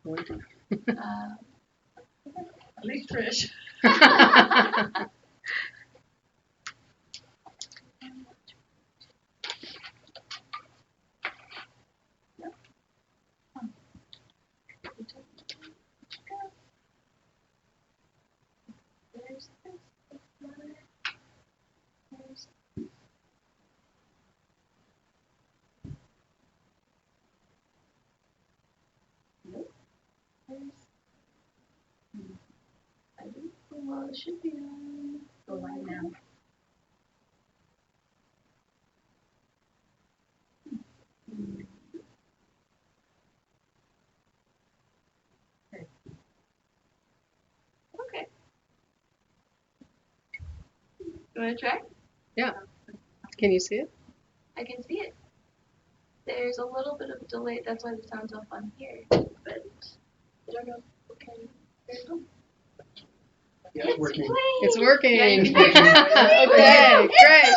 At least Trish. Well, it should be on. Go right now. Okay. You want to try? Yeah. Can you see it? I can see it. There's a little bit of a delay. That's why the sound's off on here. But I don't know. Okay. There you go. Yeah, it's working. It's working. Yeah, you can hear it. Okay, great.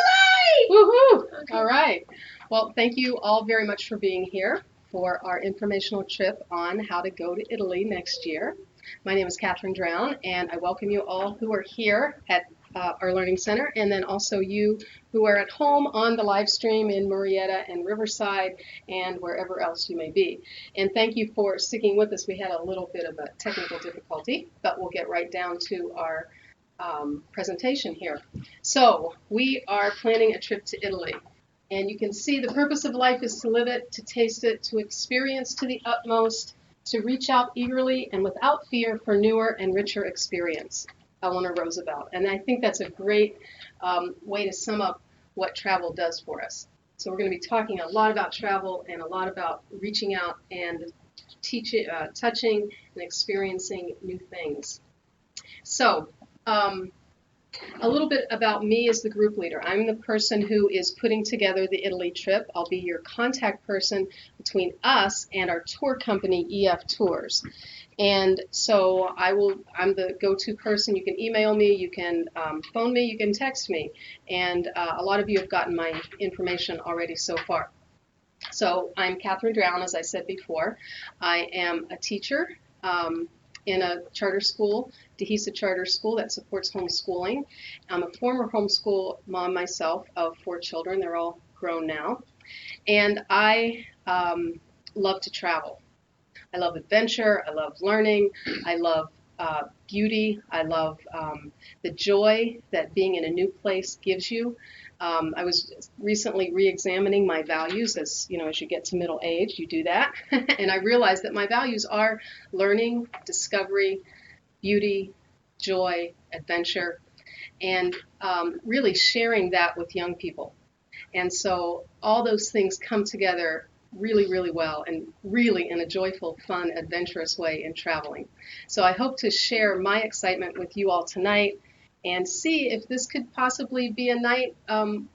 Woohoo! Okay. All right. Well, thank you all very much for being here for our informational trip on how to go to Italy next year. My name is Catherine Drown, and I welcome you all who are here at our Learning Center, and then also you who are at home on the live stream in Murrieta and Riverside and wherever else you may be. And thank you for sticking with us. We had a little bit of a technical difficulty, but we'll get right down to our presentation here. So we are planning a trip to Italy. And you can see the purpose of life is to live it, to taste it, to experience to the utmost, to reach out eagerly and without fear for newer and richer experience. Eleanor Roosevelt. And I think that's a great way to sum up what travel does for us. So we're going to be talking a lot about travel and a lot about reaching out and touching and experiencing new things. So a little bit about me as the group leader. I'm the person who is putting together the Italy trip. I'll be your contact person between us and our tour company, EF Tours. And so I'm the go-to person. You can email me, you can phone me, you can text me. And a lot of you have gotten my information already so far. So I'm Catherine Drown, as I said before. I am a teacher in a charter school, Dehesa charter school that supports homeschooling. I'm a former homeschool mom myself of 4 children. They're all grown now. And I love to travel. I love adventure. I love learning. I love beauty. I love the joy that being in a new place gives you. I was recently re-examining my values. As you know, as you get to middle age, you do that. And I realized that my values are learning, discovery, beauty, joy, adventure, and really sharing that with young people. And so all those things come together really, really well and really in a joyful, fun, adventurous way in traveling. So I hope to share my excitement with you all tonight and see if this could possibly be a night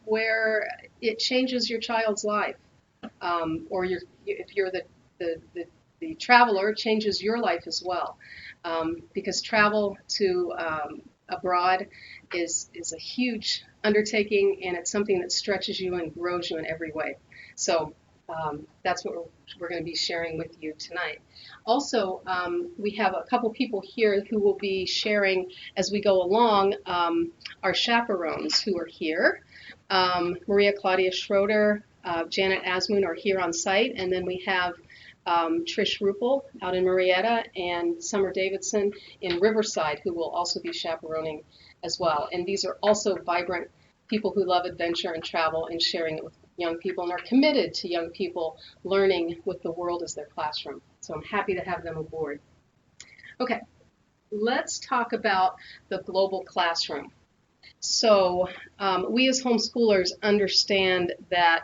where it changes your child's life, or if you're the traveler, it changes your life as well, because travel to abroad is a huge undertaking, and it's something that stretches you and grows you in every way. So that's what we're going to be sharing with you tonight. Also, we have a couple people here who will be sharing as we go along, our chaperones who are here. Maria Claudia Schroeder, Janet Asmoon are here on site, and then we have Trish Ruppel out in Murrieta and Summer Davidson in Riverside, who will also be chaperoning as well. And these are also vibrant people who love adventure and travel and sharing it with young people and are committed to young people learning with the world as their classroom. So I'm happy to have them aboard. Okay, let's talk about the global classroom. So we as homeschoolers understand that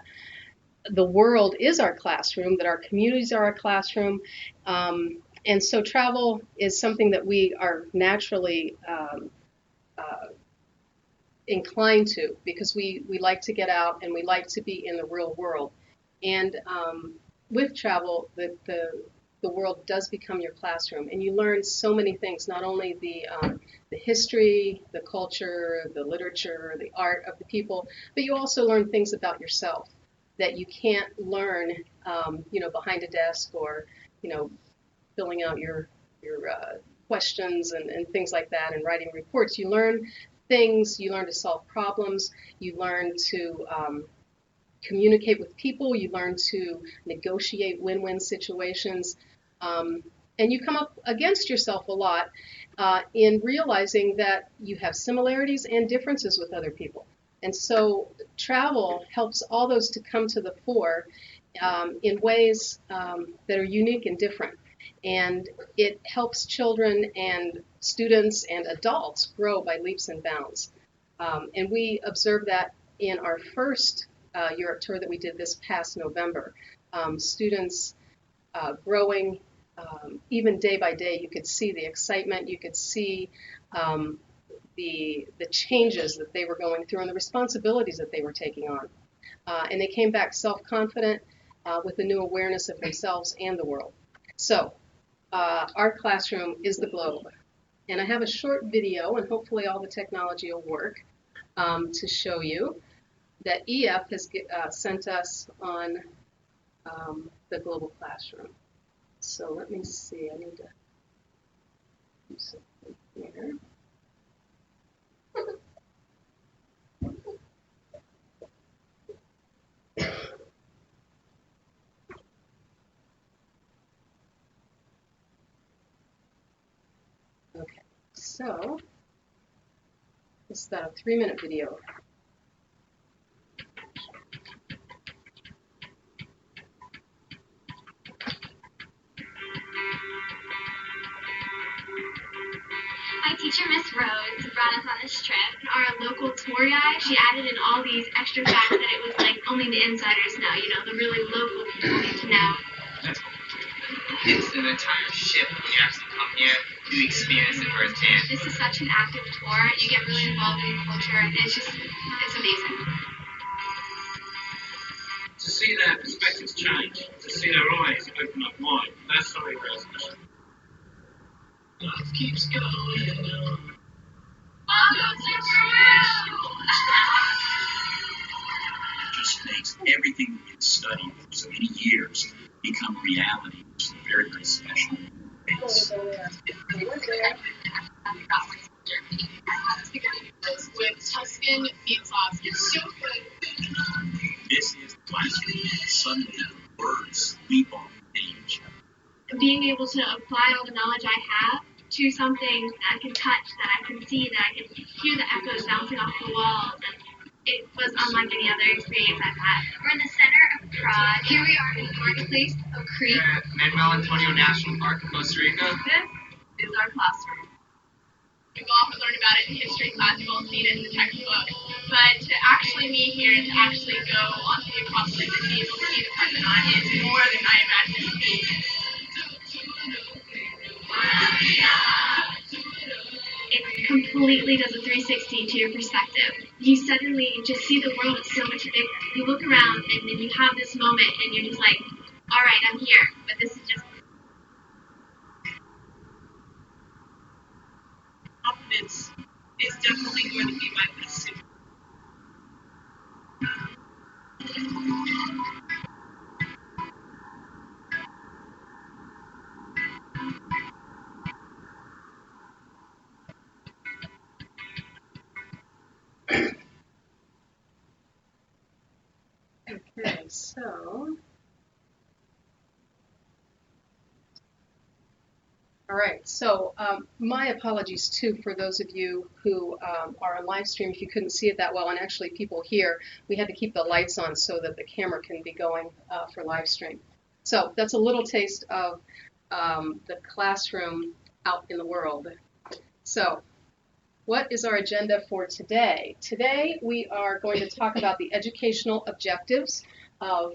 the world is our classroom, that our communities are our classroom, and so travel is something that we are naturally inclined to, because we like to get out and we like to be in the real world. And with travel, the world does become your classroom, and you learn so many things, not only the history, the culture, the literature, the art of the people, but you also learn things about yourself that you can't learn, behind a desk or, filling out your questions and things like that, and writing reports. You learn things. You learn to solve problems. You learn to communicate with people. You learn to negotiate win-win situations. And you come up against yourself a lot in realizing that you have similarities and differences with other people. And so travel helps all those to come to the fore in ways that are unique and different. And it helps children and students and adults grow by leaps and bounds. And we observed that in our first Europe tour that we did this past November. Students growing even day by day. You could see the excitement, you could see the changes that they were going through and the responsibilities that they were taking on. And they came back self-confident with a new awareness of themselves and the world. So our classroom is the globe. And I have a short video, and hopefully all the technology will work, to show you that EF has sent us on the global classroom. So let me see, I need to do something here. Okay, so this is about a 3-minute video. My teacher, Miss Rhodes, brought us on this trip. Our local tour guide, she added in all these extra facts that it was like only the insiders know, you know, the really local people need to know. It's an entire ship. When you actually come here, you experience it firsthand. This is such an active tour. You get really involved in the culture, and it's amazing. To see their perspectives change, to see their eyes open up wide, that's something very special. Love keeps going on. It just makes everything that you've studied for so many years become reality, which is very, very special. With Tuscan meat sauce. It's so good. This is the classroom. Suddenly, the words leap off the page. Being able to apply all the knowledge I have to something that I can touch, that I can see, that I can hear the echoes bouncing off the walls, and it was unlike any other experience I've had. We're in the center of Prague. Here we are in the marketplace of Crete. We're at Manuel Antonio National Park in Costa Rica. This is our classroom. We've often learned about it in history class, you've all seen it in the textbook, but to actually be here and to actually go onto the Acropolis and be able to see the Parthenon is more than I imagined it would be. It completely does a 360 to your perspective. You suddenly just see the world is so much bigger. You look around and then you have this moment and you're just like, all right, I'm here, but this is just... Confidence is definitely going to be my best suit. Okay, so, all right, so my apologies too for those of you who are on live stream if you couldn't see it that well, and actually people here, we had to keep the lights on so that the camera can be going for live stream. So that's a little taste of the classroom out in the world. So what is our agenda for today? Today we are going to talk about the educational objectives of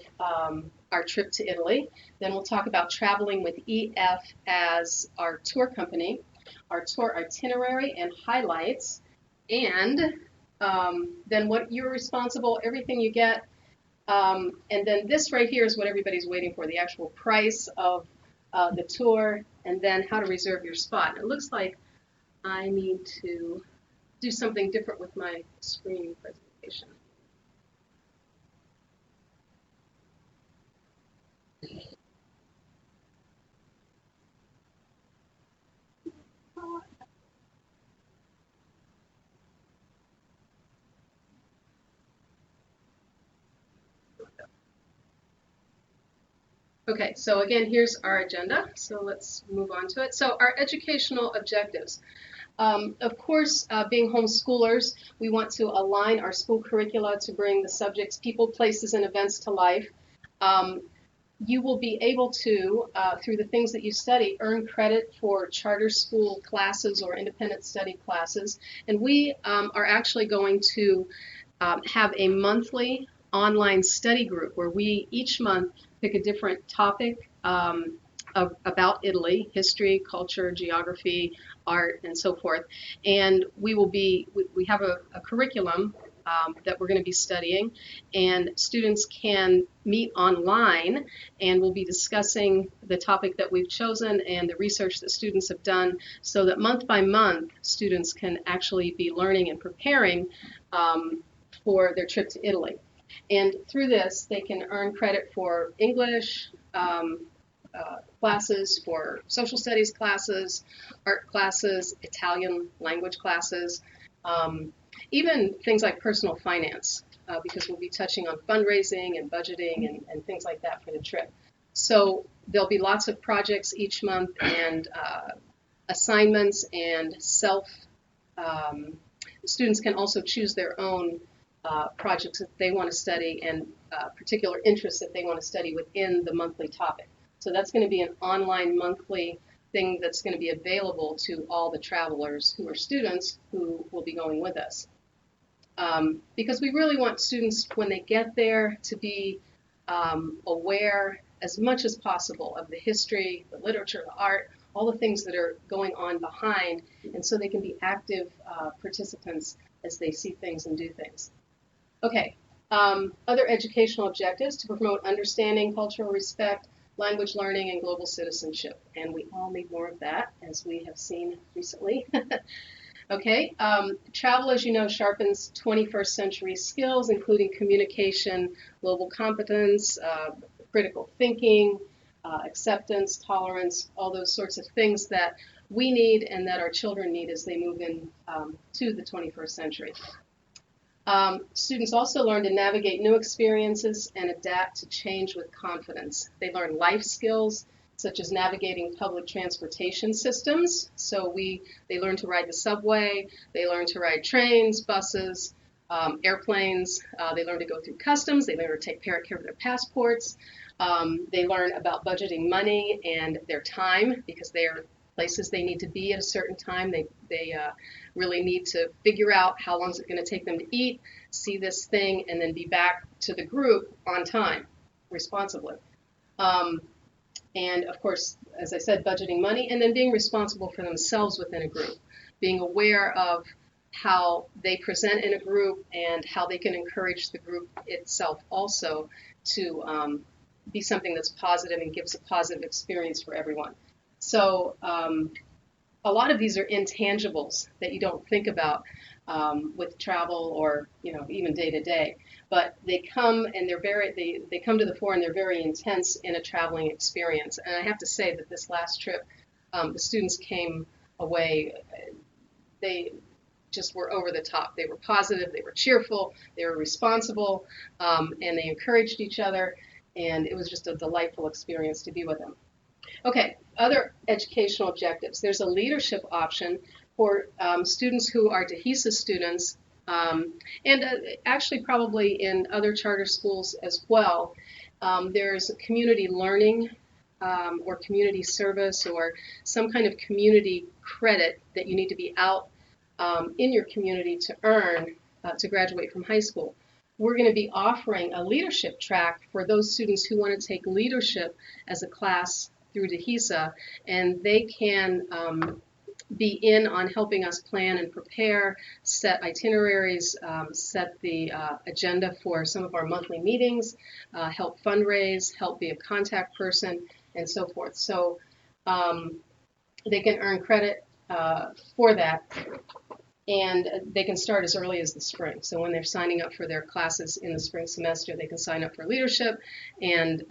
our trip to Italy. Then we'll talk about traveling with EF as our tour company, our tour itinerary and highlights, and then what you're responsible, everything you get. And then this right here is what everybody's waiting for, the actual price of the tour, and then how to reserve your spot. It looks like I need to do something different with my screen presentation. Okay, so again, here's our agenda. So let's move on to it. So our educational objectives. Of course, being homeschoolers, we want to align our school curricula to bring the subjects, people, places, and events to life. You will be able to, through the things that you study, earn credit for charter school classes or independent study classes. And we are actually going to have a monthly online study group where we each month pick a different topic about Italy, history, culture, geography, art, and so forth. And we have a curriculum that we're going to be studying, and students can meet online, and we'll be discussing the topic that we've chosen and the research that students have done, so that month by month students can actually be learning and preparing for their trip to Italy. And through this, they can earn credit for English classes, for social studies classes, art classes, Italian language classes, even things like personal finance, because we'll be touching on fundraising and budgeting and things like that for the trip. So there'll be lots of projects each month and assignments and students can also choose their own projects that they want to study and particular interests that they want to study within the monthly topic. So that's going to be an online monthly thing that's going to be available to all the travelers who are students who will be going with us. Because we really want students, when they get there, to be aware as much as possible of the history, the literature, the art, all the things that are going on behind, and so they can be active participants as they see things and do things. Okay, other educational objectives: to promote understanding, cultural respect, language learning, and global citizenship. And we all need more of that, as we have seen recently. Okay, travel, as you know, sharpens 21st century skills, including communication, global competence, critical thinking, acceptance, tolerance, all those sorts of things that we need and that our children need as they move in to the 21st century. Students also learn to navigate new experiences and adapt to change with confidence. They learn life skills, such as navigating public transportation systems. So they learn to ride the subway, they learn to ride trains, buses, airplanes, they learn to go through customs, they learn to take care of their passports, they learn about budgeting money and their time, because they are places they need to be at a certain time. They really need to figure out how long is it going to take them to eat, see this thing, and then be back to the group on time, responsibly. And of course, as I said, budgeting money, and then being responsible for themselves within a group, being aware of how they present in a group and how they can encourage the group itself also to be something that's positive and gives a positive experience for everyone. So a lot of these are intangibles that you don't think about with travel or even day to day, but they come and they come to the fore and they're very intense in a traveling experience. And I have to say that this last trip, the students came away, they just were over the top. They were positive, they were cheerful, they were responsible, and they encouraged each other, and it was just a delightful experience to be with them. Okay, other educational objectives. There's a leadership option for students who are Dehesa students, and actually probably in other charter schools as well. There's community learning or community service or some kind of community credit that you need to be out in your community to earn to graduate from high school. We're going to be offering a leadership track for those students who want to take leadership as a class through Dehesa, and they can be in on helping us plan and prepare, set itineraries, set the agenda for some of our monthly meetings, help fundraise, help be a contact person, and so forth. So they can earn credit for that, and they can start as early as the spring. So when they're signing up for their classes in the spring semester, they can sign up for leadership, and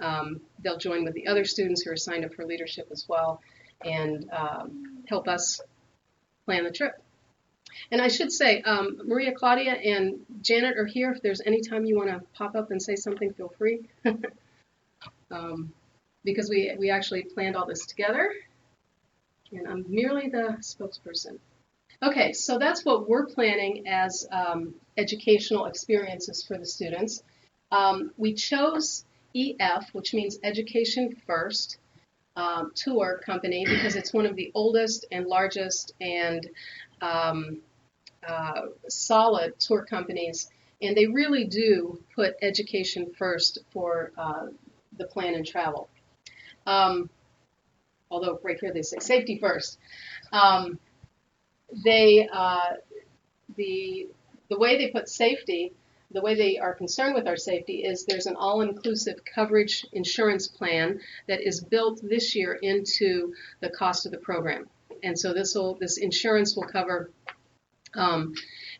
they'll join with the other students who are signed up for leadership as well, and help us plan the trip. And I should say, Maria, Claudia, and Janet are here. If there's any time you want to pop up and say something, feel free. because we actually planned all this together, and I'm merely the spokesperson. Okay, so that's what we're planning as educational experiences for the students. We chose EF, which means Education First, tour company because it's one of the oldest and largest and solid tour companies, and they really do put education first for the plan and travel. Although right here they say safety first. The way they put safety, the way they are concerned with our safety is there's an all-inclusive coverage insurance plan that is built this year into the cost of the program. And so this insurance will cover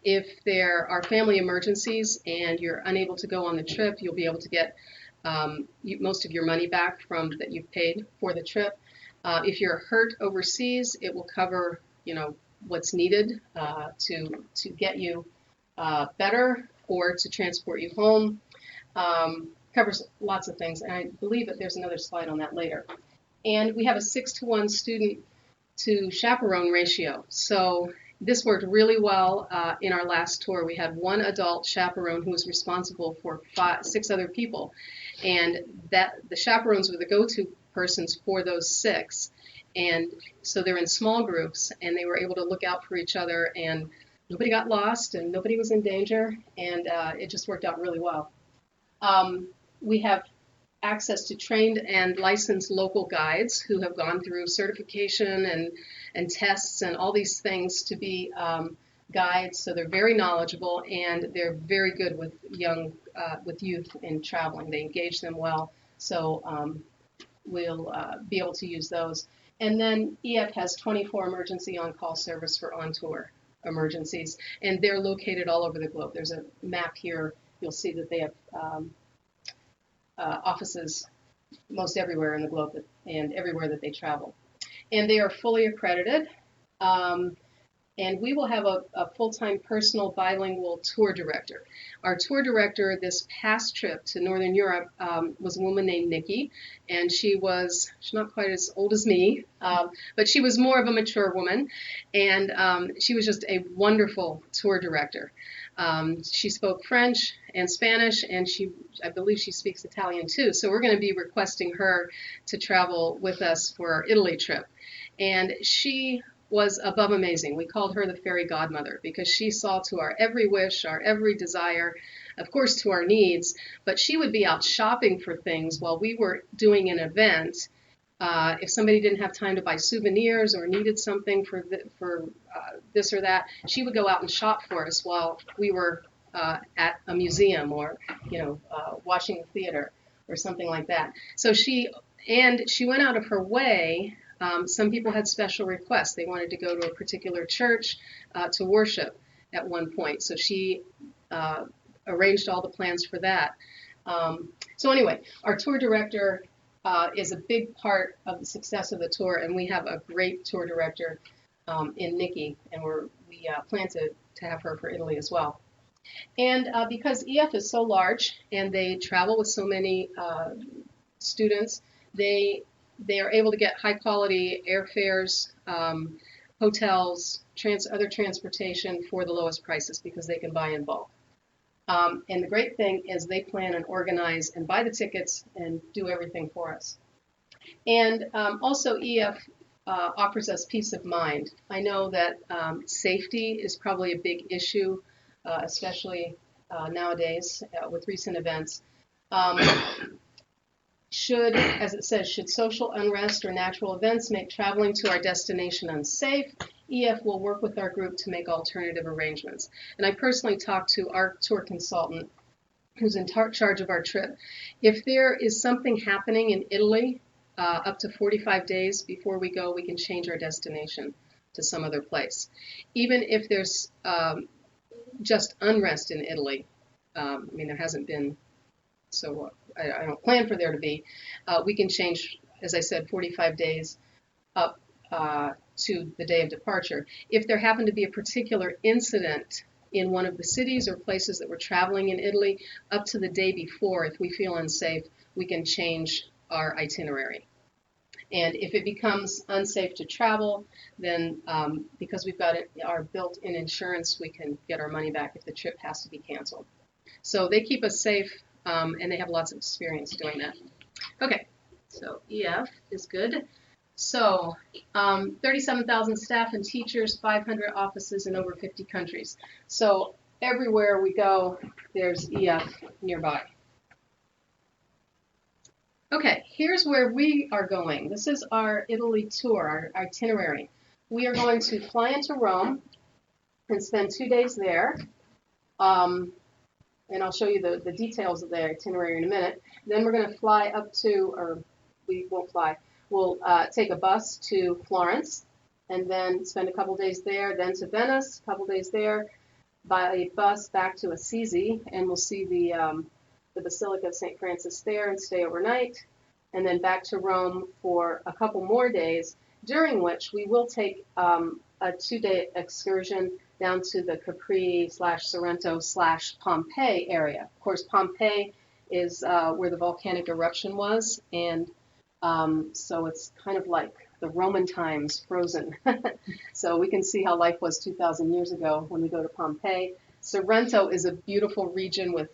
if there are family emergencies and you're unable to go on the trip, you'll be able to get most of your money back from that you've paid for the trip. If you're hurt overseas, it will cover, what's needed to get you better or to transport you home. Covers lots of things, and I believe that there's another slide on that later. And we have a 6-to-1 student to chaperone ratio. So this worked really well in our last tour. We had one adult chaperone who was responsible for 6 other people, and the chaperones were the go-to persons for those 6. And so they're in small groups, and they were able to look out for each other, and nobody got lost, and nobody was in danger, and it just worked out really well. We have access to trained and licensed local guides who have gone through certification and tests and all these things to be guides, so they're very knowledgeable, and they're very good with youth in traveling. They engage them well, so we'll be able to use those. And then EF has 24 emergency on-call service for on-tour emergencies, and they're located all over the globe. There's a map here. You'll see that they have offices most everywhere in the globe and everywhere that they travel. And they are fully accredited. And we will have a full-time personal bilingual tour director. Our tour director this past trip to Northern Europe was a woman named Nikki, and she's not quite as old as me, but she was more of a mature woman, and she was just a wonderful tour director. She spoke French and Spanish, and I believe she speaks Italian too, so we're going to be requesting her to travel with us for our Italy trip. And she was above amazing. We called her the fairy godmother because she saw to our every wish, our every desire, of course to our needs, but she would be out shopping for things while we were doing an event. If somebody didn't have time to buy souvenirs or needed something for this or that, she would go out and shop for us while we were at a museum or watching the theater or something like that. So she went out of her way. Some people had special requests. They wanted to go to a particular church to worship at one point. So she arranged all the plans for that. So anyway, our tour director is a big part of the success of the tour, and we have a great tour director in Nikki, and we plan to have her for Italy as well. And because EF is so large and they travel with so many students, they are able to get high-quality airfares, hotels, other transportation for the lowest prices because they can buy in bulk. And the great thing is they plan and organize and buy the tickets and do everything for us. And also EF offers us peace of mind. I know that safety is probably a big issue, especially nowadays with recent events. As it says, should social unrest or natural events make traveling to our destination unsafe, EF will work with our group to make alternative arrangements. And I personally talked to our tour consultant who's in charge of our trip. If there is something happening in Italy up to 45 days before we go, we can change our destination to some other place. Even if there's just unrest in Italy, there hasn't been, so I don't plan for there to be, we can change, as I said, 45 days up to the day of departure. If there happened to be a particular incident in one of the cities or places that we're traveling in Italy, up to the day before, if we feel unsafe, we can change our itinerary. And if it becomes unsafe to travel, then because we've got our built-in insurance, we can get our money back if the trip has to be canceled. So they keep us safe, and they have lots of experience doing that. Okay, so EF is good. So 37,000 staff and teachers, 500 offices in over 50 countries. So everywhere we go, there's EF nearby. Okay, here's where we are going. This is our Italy tour, our itinerary. We are going to fly into Rome and spend 2 days there. And I'll show you the details of the itinerary in a minute. Then we're going to fly up to, or we won't fly, we'll take a bus to Florence and then spend a couple days there, then to Venice, a couple days there, by a bus back to Assisi, and we'll see the Basilica of St. Francis there and stay overnight, and then back to Rome for a couple more days, during which we will take a 2-day excursion down to the Capri/Sorrento/Pompeii area. Of course, Pompeii is where the volcanic eruption was, and so it's kind of like the Roman times frozen. So we can see how life was 2,000 years ago when we go to Pompeii. Sorrento is a beautiful region with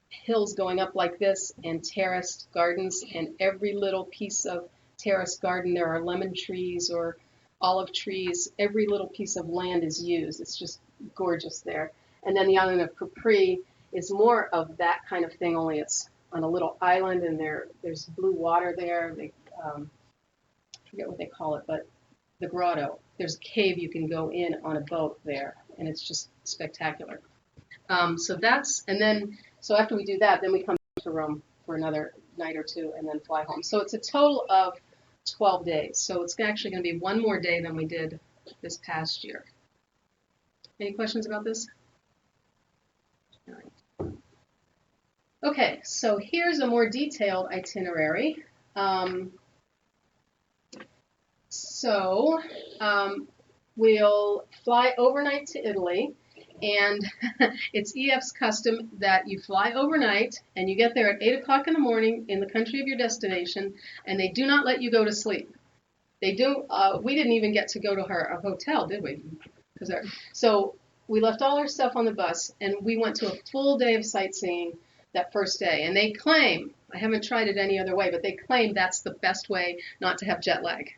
hills going up like this and terraced gardens, and every little piece of terraced garden, there are lemon trees or olive trees. Every little piece of land is used. It's just gorgeous there. And then the island of Capri is more of that kind of thing, only it's on a little island, and there's blue water there. They I forget what they call it, but the grotto. There's a cave you can go in on a boat there, and it's just spectacular. So after we do that, then we come to Rome for another night or two and then fly home. So it's a total of 12 days. So it's actually going to be one more day than we did this past year. Any questions about this? All right. Okay, so here's a more detailed itinerary. We'll fly overnight to Italy, and it's EF's custom that you fly overnight and you get there at 8 o'clock in the morning in the country of your destination, and they do not let you go to sleep. They do. We didn't even get to go to a hotel, did we? So we left all our stuff on the bus, and we went to a full day of sightseeing that first day. And they claim, I haven't tried it any other way, but they claim that's the best way not to have jet lag.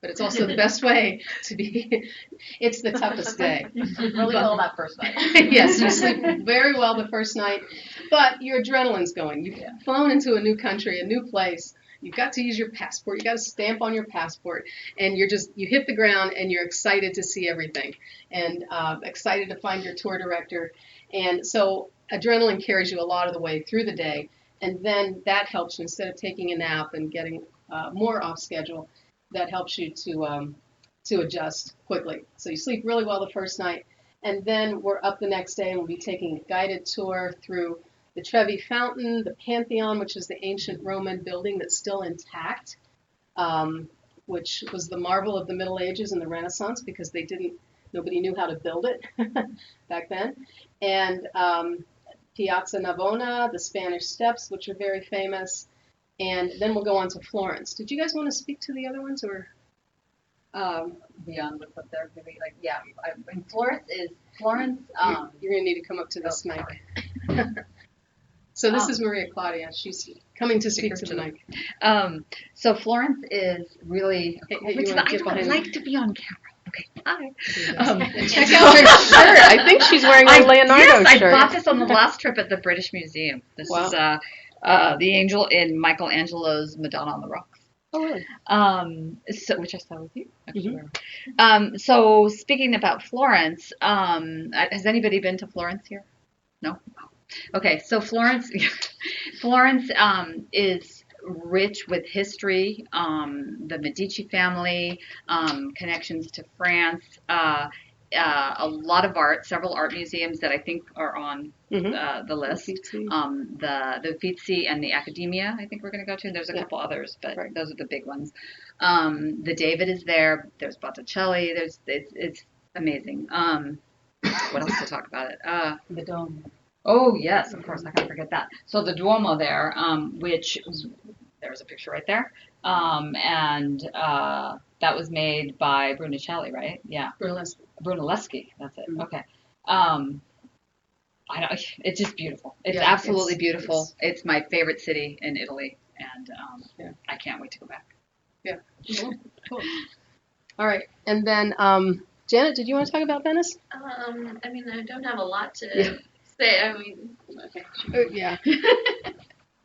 But it's also the best way to be, it's the toughest day. You sleep really well that first night. Yes, you sleep very well the first night, but your adrenaline's going. You've flown into a new country, a new place. You've got to use your passport. You got a stamp on your passport, and you hit the ground, and you're excited to see everything, and excited to find your tour director. And so adrenaline carries you a lot of the way through the day, and then that helps you, instead of taking a nap and getting more off schedule, that helps you to adjust quickly. So you sleep really well the first night, and then we're up the next day, and we'll be taking a guided tour through the Trevi Fountain, the Pantheon, which is the ancient Roman building that's still intact, which was the marvel of the Middle Ages and the Renaissance, because nobody knew how to build it back then. And Piazza Navona, the Spanish Steps, which are very famous. And then we'll go on to Florence. Did you guys want to speak to the other ones, or? Beyond what's up there, maybe Florence. You're gonna need to come up to this mic. So this is Maria Claudia. She's coming to speak to the mic. So Florence is really. Hey, you want to get behind like to be on camera. Okay, hi. Check out her shirt. I think she's wearing a Leonardo shirt. I bought this on the last trip at the British Museum. This is the angel in Michelangelo's Madonna on the Rocks. Oh, really? Which I saw with you. Mm-hmm. So speaking about Florence, has anybody been to Florence here? No? Okay, so Florence is rich with history, the Medici family, connections to France, a lot of art, several art museums that I think are on the list. The Uffizi and the Accademia, I think we're going to go to. There's a couple others, but those are the big ones. The David is there. There's Botticelli. It's amazing. What else to talk about it? The Dome. Oh, yes, of course. I can't forget that. So the Duomo there, which was there's a picture right there. And that was made by Brunicelli, right? Yeah. Brunelleschi. That's it. Okay. I don't, it's just beautiful. It's absolutely beautiful. It's my favorite city in Italy, and I can't wait to go back. Yeah. Cool. All right. And then, Janet, did you want to talk about Venice? I mean, I don't have a lot to say. I mean, okay. Yeah.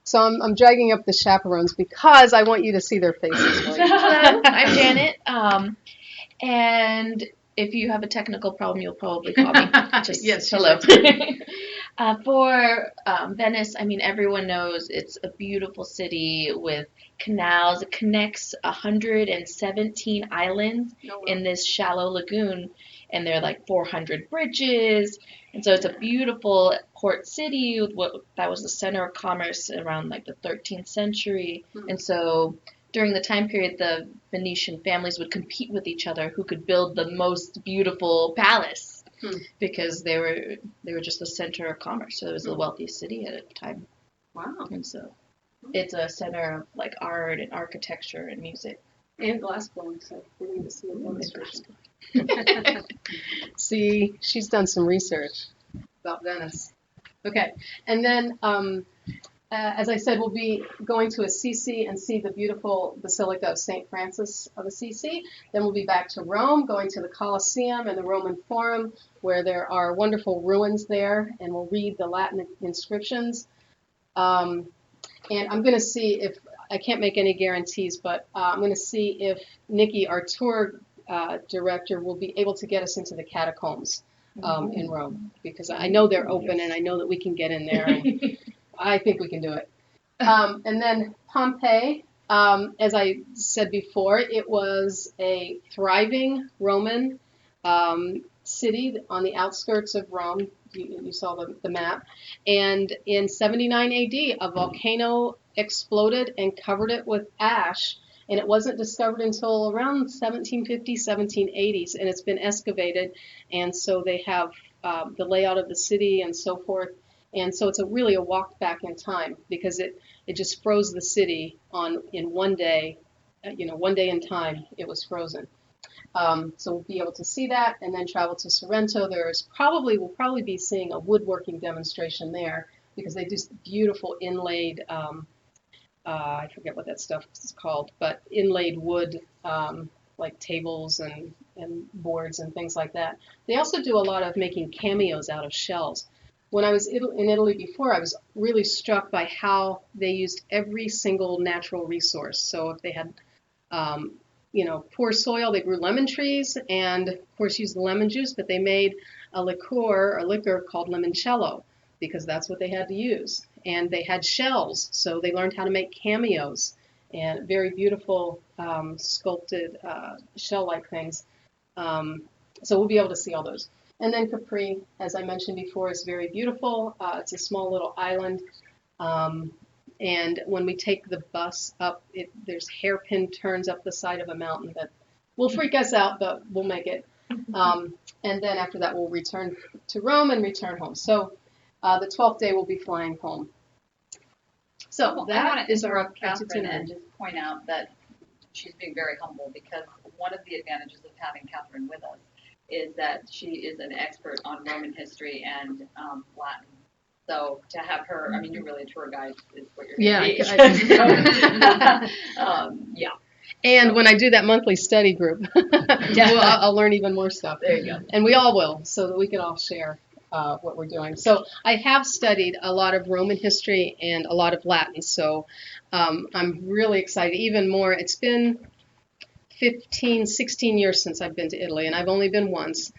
So I'm dragging up the chaperones because I want you to see their faces. Hello, I'm Janet. And if you have a technical problem, you'll probably call me. Just yes. Hello. For Venice, I mean, everyone knows it's a beautiful city with canals. It connects 117 islands in this shallow lagoon, and there are like 400 bridges. And so it's a beautiful port city with that was the center of commerce around like the 13th century. And so during the time period, the Venetian families would compete with each other who could build the most beautiful palace because they were just the center of commerce. So it was the wealthiest city at the time. Wow. And so it's a center of like art and architecture and music. And glass blowing, so we need to see a demonstration. See, she's done some research about Venice. Okay, and then as I said, we'll be going to Assisi and see the beautiful Basilica of St. Francis of Assisi. Then we'll be back to Rome, going to the Colosseum and the Roman Forum, where there are wonderful ruins there, and we'll read the Latin inscriptions. And I'm going to see if, I can't make any guarantees, but I'm going to see if Nikki, our tour director, will be able to get us into the catacombs in Rome, because I know they're open and I know that we can get in there. And I think we can do it. And then Pompeii, as I said before, it was a thriving Roman city on the outskirts of Rome. You saw the map. And in 79 AD, a volcano exploded and covered it with ash. And it wasn't discovered until around 1750s, 1780s. And it's been excavated. And so they have the layout of the city and so forth. And so it's really a walk back in time, because it just froze the city in one day. One day in time, it was frozen. So we'll be able to see that, and then travel to Sorrento. We'll probably be seeing a woodworking demonstration there, because they do beautiful inlaid, I forget what that stuff is called, but inlaid wood, like tables and boards and things like that. They also do a lot of making cameos out of shells. When I was in Italy before, I was really struck by how they used every single natural resource. So if they had poor soil, they grew lemon trees, and of course used the lemon juice, but they made a liquor called limoncello, because that's what they had to use. And they had shells, so they learned how to make cameos and very beautiful sculpted shell-like things. So we'll be able to see all those. And then Capri, as I mentioned before, is very beautiful. It's a small little island. And when we take the bus up, there's hairpin turns up the side of a mountain that will freak us out, but we'll make it. And then after that, we'll return to Rome and return home. So the 12th day, we'll be flying home. So that is our Catherine and just point out that she's being very humble, because one of the advantages of having Catherine with us is that she is an expert on Roman history and Latin. So to have her, I mean, you're really a tour guide is what you're going to be. Yeah. And when I do that monthly study group, I'll learn even more stuff. There you go. And we all will, so that we can all share what we're doing. So I have studied a lot of Roman history and a lot of Latin, so I'm really excited. Even more, it's been 15, 16 years since I've been to Italy, and I've only been once,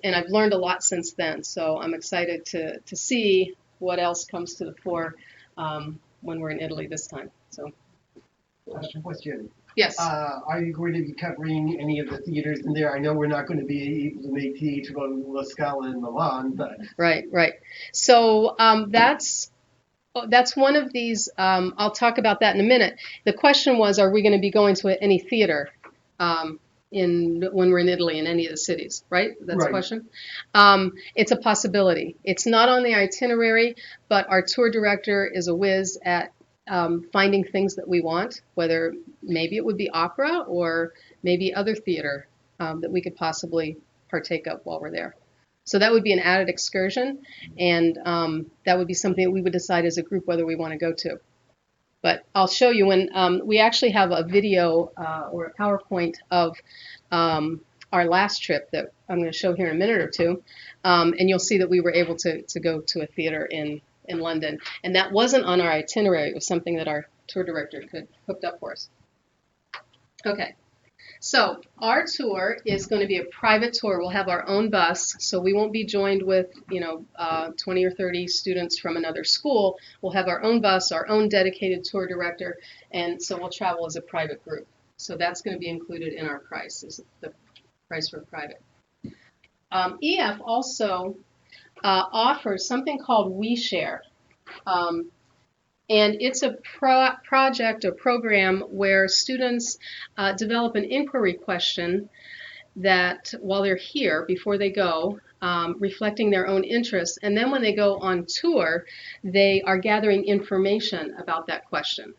and I've learned a lot since then. So I'm excited to see what else comes to the fore when we're in Italy this time. So, Question. Yes. Are you going to be covering any of the theaters in there? I know we're not going to be able to make Teatro La Scala in Milan, but Right. So that's one of these. I'll talk about that in a minute. The question was, are we going to be going to any theater when we're in Italy in any of the cities, right? That's the question. It's a possibility. It's not on the itinerary, but our tour director is a whiz at finding things that we want, whether maybe it would be opera or maybe other theater that we could possibly partake of while we're there. So that would be an added excursion, and that would be something that we would decide as a group whether we want to go to. But I'll show you when we actually have a video or a PowerPoint of our last trip that I'm going to show here in a minute or two, and you'll see that we were able to go to a theater in London. And that wasn't on our itinerary. It was something that our tour director could hooked up for us. Okay. So our tour is going to be a private tour. We'll have our own bus, so we won't be joined with 20 or 30 students from another school. We'll have our own bus, our own dedicated tour director, and so we'll travel as a private group. So that's going to be included in our price, is the price for private. EF also offers something called WeShare. And it's a project or program where students develop an inquiry question that while they're here, before they go, reflecting their own interests. And then when they go on tour, they are gathering information about that question.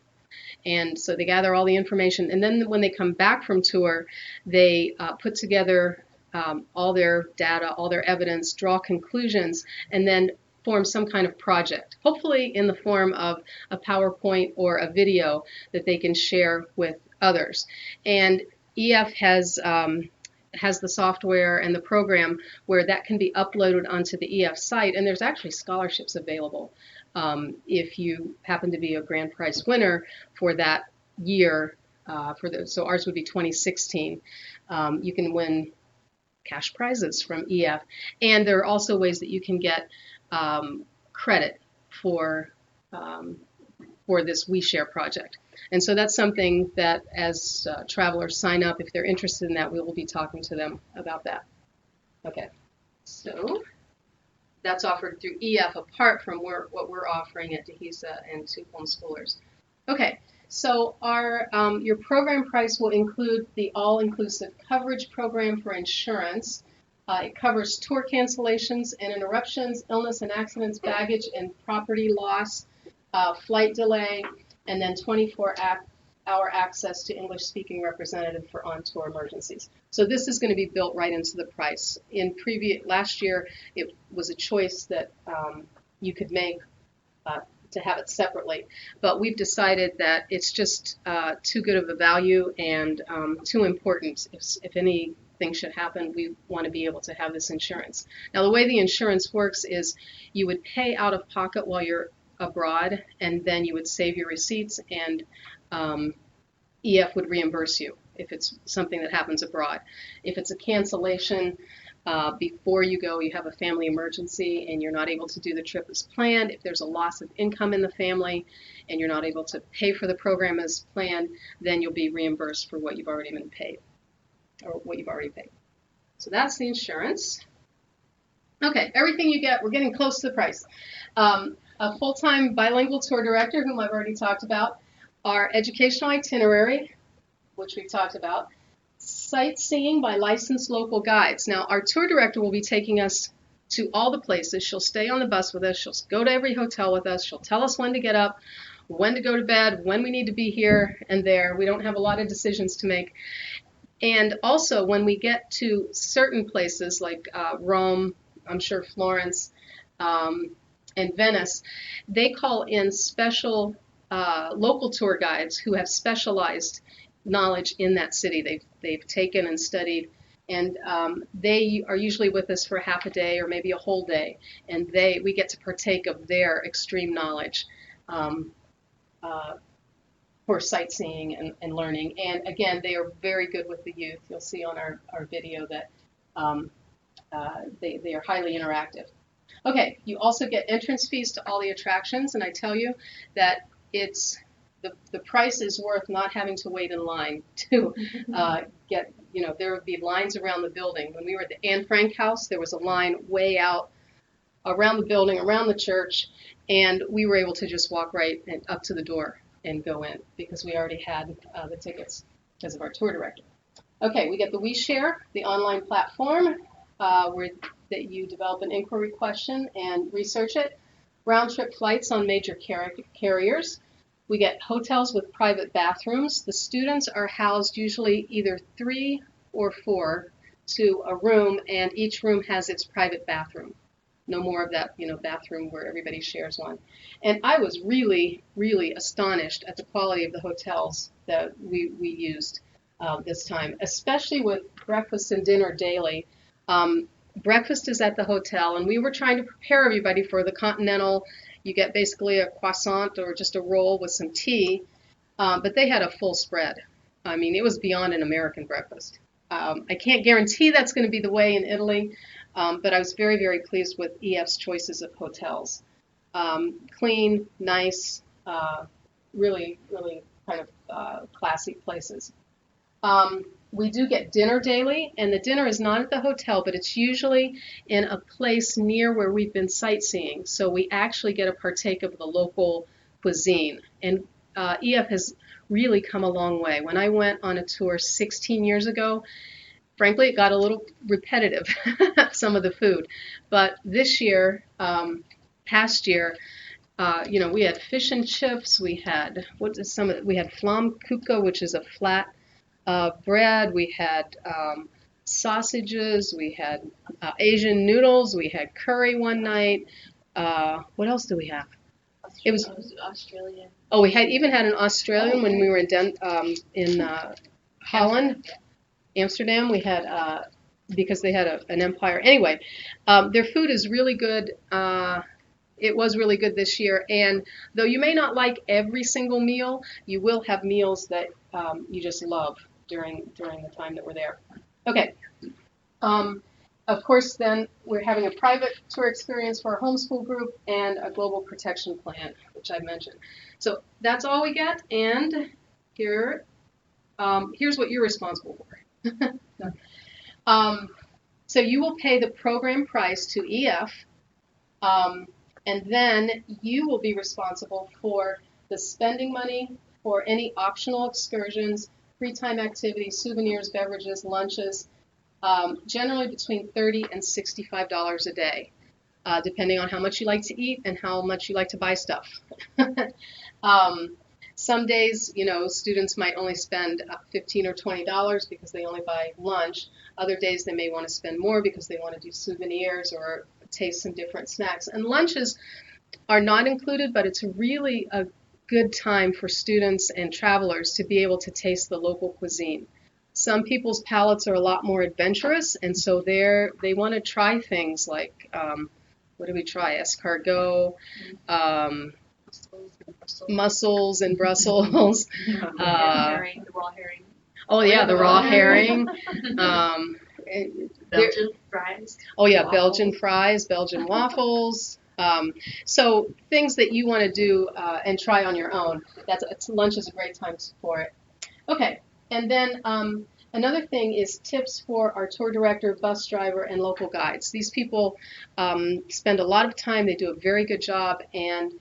And so they gather all the information. And then when they come back from tour, they put together all their data, all their evidence, draw conclusions, and then form some kind of project, hopefully in the form of a PowerPoint or a video that they can share with others. And EF has the software and the program where that can be uploaded onto the EF site, and there's actually scholarships available if you happen to be a grand prize winner for that year. So ours would be 2016. You can win cash prizes from EF, and there are also ways that you can get credit for this WeShare project. And so that's something that as travelers sign up, if they're interested in that, we will be talking to them about that. Okay, so that's offered through EF apart from what we're offering at Dehesa and to homeschoolers. Okay, so your program price will include the all-inclusive coverage program for insurance. It covers tour cancellations and interruptions, illness and accidents, baggage and property loss, flight delay, and then 24-hour access to English-speaking representative for on-tour emergencies. So this is going to be built right into the price. Last year, it was a choice that you could make to have it separately, but we've decided that it's just too good of a value and too important. If anything should happen, we want to be able to have this insurance. Now, the way the insurance works is you would pay out of pocket while you're abroad, and then you would save your receipts, and EF would reimburse you if it's something that happens abroad. If it's a cancellation before you go, you have a family emergency and you're not able to do the trip as planned, if there's a loss of income in the family and you're not able to pay for the program as planned, then you'll be reimbursed for what you've already been paid, or what you've already paid. So that's the insurance. Okay, everything you get, we're getting close to the price. A full-time bilingual tour director, whom I've already talked about, our educational itinerary, which we've talked about, sightseeing by licensed local guides. Now, our tour director will be taking us to all the places. She'll stay on the bus with us. She'll go to every hotel with us. She'll tell us when to get up, when to go to bed, when we need to be here and there. We don't have a lot of decisions to make. And also, when we get to certain places like Rome, I'm sure Florence, and Venice, they call in special local tour guides who have specialized knowledge in that city. They've taken and studied, and they are usually with us for half a day or maybe a whole day, and we get to partake of their extreme knowledge for sightseeing and learning. And again, they are very good with the youth. You'll see on our video that they are highly interactive. Okay, you also get entrance fees to all the attractions, and I tell you that the price is worth not having to wait in line to get, there would be lines around the building. When we were at the Anne Frank House, there was a line way out around the building, around the church, and we were able to just walk right up to the door and go in because we already had the tickets because of our tour director. Okay, we get the WeShare, the online platform that you develop an inquiry question and research it. Round-trip flights on major carriers. We get hotels with private bathrooms. The students are housed usually either 3 or 4 to a room, and each room has its private bathroom. No more of that, bathroom where everybody shares one. And I was really, really astonished at the quality of the hotels that we used this time, especially with breakfast and dinner daily. Breakfast is at the hotel, and we were trying to prepare everybody for the continental. You get basically a croissant or just a roll with some tea, but they had a full spread. I mean, it was beyond an American breakfast. I can't guarantee that's going to be the way in Italy, but I was very, very pleased with EF's choices of hotels. Clean, nice, really, really kind of classy places. We do get dinner daily, and the dinner is not at the hotel, but it's usually in a place near where we've been sightseeing. So we actually get to partake of the local cuisine. And EF has really come a long way. When I went on a tour 16 years ago, frankly, it got a little repetitive, some of the food. But this year, past year, we had fish and chips. We had we had flam kuka, which is a flat bread. We had sausages. We had Asian noodles. We had curry one night. What else do we have? It was Australian. Oh, we even had an Australian when we were in Holland, Amsterdam. We had because they had an empire. Anyway, their food is really good. It was really good this year, and though you may not like every single meal, you will have meals that you just love during the time that we're there. Okay. Of course, then we're having a private tour experience for our homeschool group and a global protection plan, which I mentioned. So that's all we get, and here's what you're responsible for. So you will pay the program price to EF, and then you will be responsible for the spending money for any optional excursions, free time activities, souvenirs, beverages, lunches, generally between $30 and $65 a day, depending on how much you like to eat and how much you like to buy stuff. Some days, students might only spend $15 or $20 because they only buy lunch. Other days they may want to spend more because they want to do souvenirs or taste some different snacks. And lunches are not included, but it's really a good time for students and travelers to be able to taste the local cuisine. Some people's palates are a lot more adventurous, and so they want to try things like, what do we try? Escargot, mussels and Brussels. The raw herring. Oh yeah, the raw herring. Belgian fries. Oh yeah, Waffles. Belgian fries, Belgian waffles. So things that you want to do and try on your own. Lunch is a great time for it. Okay, and then another thing is tips for our tour director, bus driver, and local guides. These people spend a lot of time. They do a very good job, and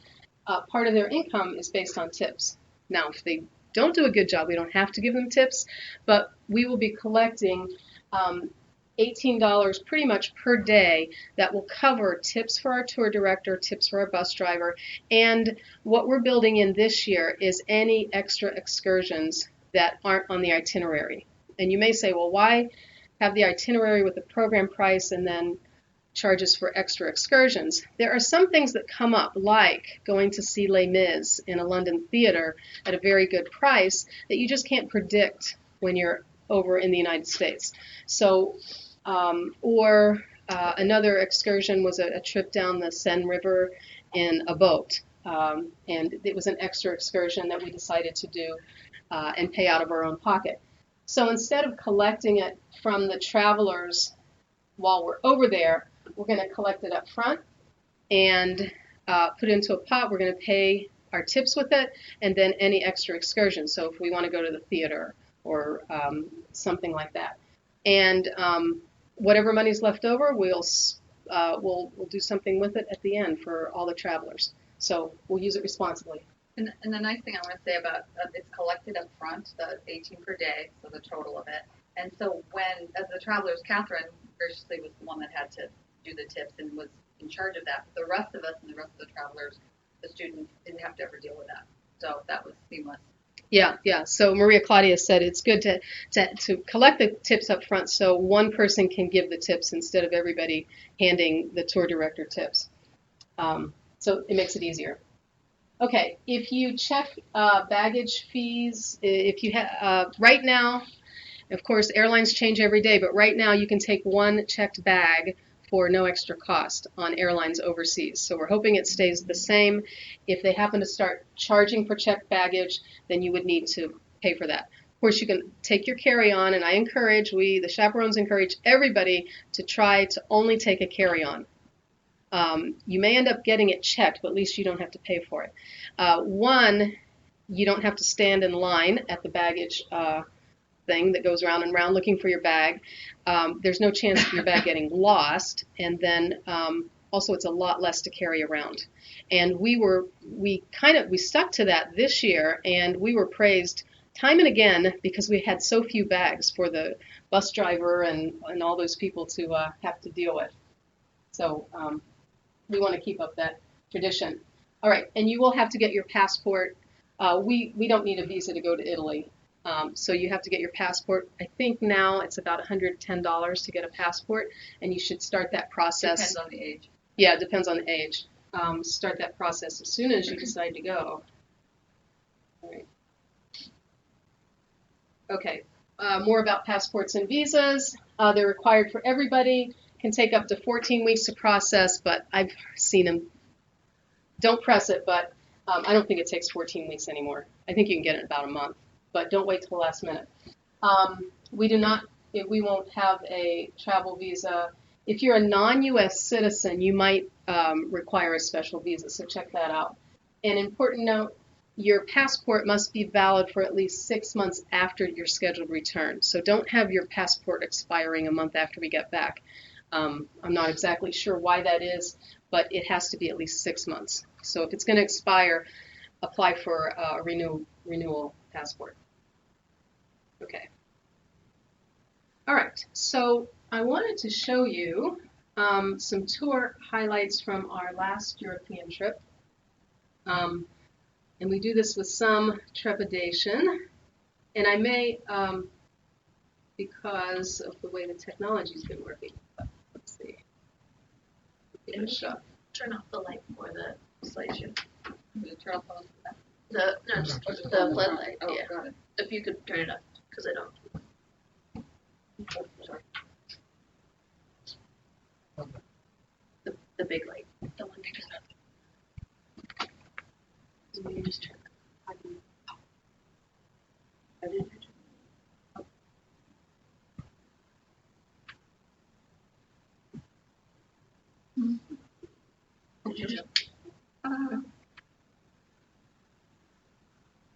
part of their income is based on tips. Now, if they don't do a good job, we don't have to give them tips, but we will be collecting $18 pretty much per day that will cover tips for our tour director, tips for our bus driver, and what we're building in this year is any extra excursions that aren't on the itinerary. And you may say, well, why have the itinerary with the program price and then charges for extra excursions? There are some things that come up, like going to see Les Mis in a London theater at a very good price that you just can't predict when you're over in the United States. So, another excursion was a trip down the Seine River in a boat. And it was an extra excursion that we decided to do and pay out of our own pocket. So instead of collecting it from the travelers while we're over there, we're going to collect it up front and put it into a pot. We're going to pay our tips with it and then any extra excursions. So if we want to go to the theater or something like that. And whatever money's left over, we'll do something with it at the end for all the travelers. So we'll use it responsibly. And the nice thing I want to say about it's collected up front, the 18 per day, so the total of it. And so as the travelers, Catherine graciously was the one that had to do the tips and was in charge of that. But the rest of us and the rest of the travelers, the students, didn't have to ever deal with that. so that was seamless. Yeah, yeah. So Maria Claudia said it's good to collect the tips up front so one person can give the tips instead of everybody handing the tour director tips. So it makes it easier. Okay, if you check baggage fees, if you have right now, of course, airlines change every day, but right now you can take one checked bag for no extra cost on airlines overseas. So we're hoping it stays the same. If they happen to start charging for checked baggage, then you would need to pay for that. Of course, you can take your carry-on, and the chaperones encourage everybody to try to only take a carry-on. You may end up getting it checked, but at least you don't have to pay for it. You don't have to stand in line at the baggage thing that goes round and round looking for your bag. There's no chance of your bag getting lost, and then also it's a lot less to carry around. And we stuck to that this year, and we were praised time and again because we had so few bags for the bus driver and all those people to have to deal with. So we want to keep up that tradition. All right, and you will have to get your passport. We don't need a visa to go to Italy. So you have to get your passport. I think now it's about $110 to get a passport, and you should start that process. Depends on the age. Yeah, it depends on the age. Start that process as soon as you decide to go. All right. Okay, more about passports and visas. They're required for everybody. Can take up to 14 weeks to process, but I've seen them. Don't press it, but I don't think it takes 14 weeks anymore. I think you can get it in about a month. But don't wait till the last minute. We won't have a travel visa. If you're a non-U.S. citizen, you might require a special visa, so check that out. An important note, your passport must be valid for at least 6 months after your scheduled return. So don't have your passport expiring a month after we get back. I'm not exactly sure why that is, but it has to be at least 6 months. So if it's going to expire, apply for a renewal passport. Okay. All right. So I wanted to show you some tour highlights from our last European trip. And we do this with some trepidation. And I may, because of the way the technology's been working. Let's see. Give it a shot. Turn off the light for the slideshow. Turn off Just the floodlight. Oh, Yeah. got it. If you could turn it up, because I don't. Sorry. The big light. The one you just have. So you just turn it.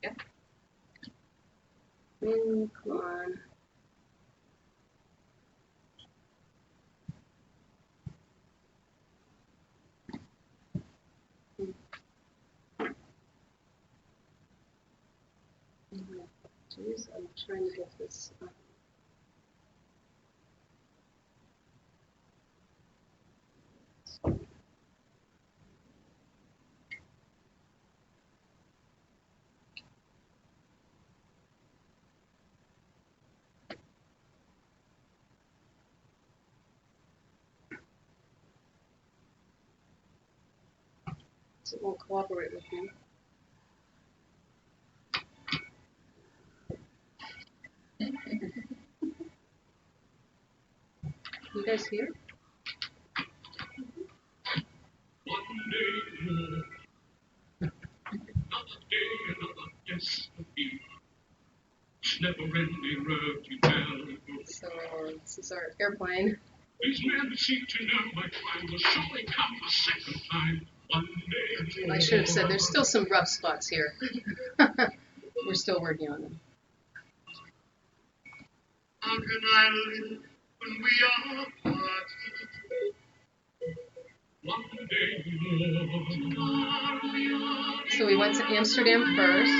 Yeah. Come on. Jeez, I'm trying to get this. It won't cooperate with me. You guys hear? So this is our airplane. I should have said there's still some rough spots here. We're still working on them. How can I live when we are apart? One day more. So we went to Amsterdam first.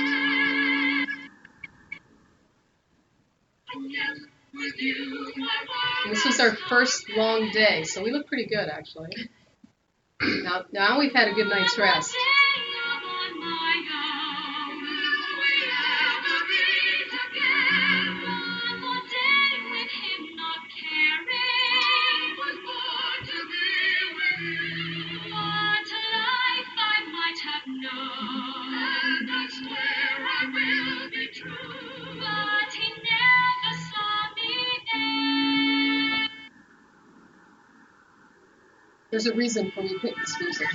And this was our first long day, so we look pretty good actually. Now we've had a good night's rest. There's a reason for me picking this music.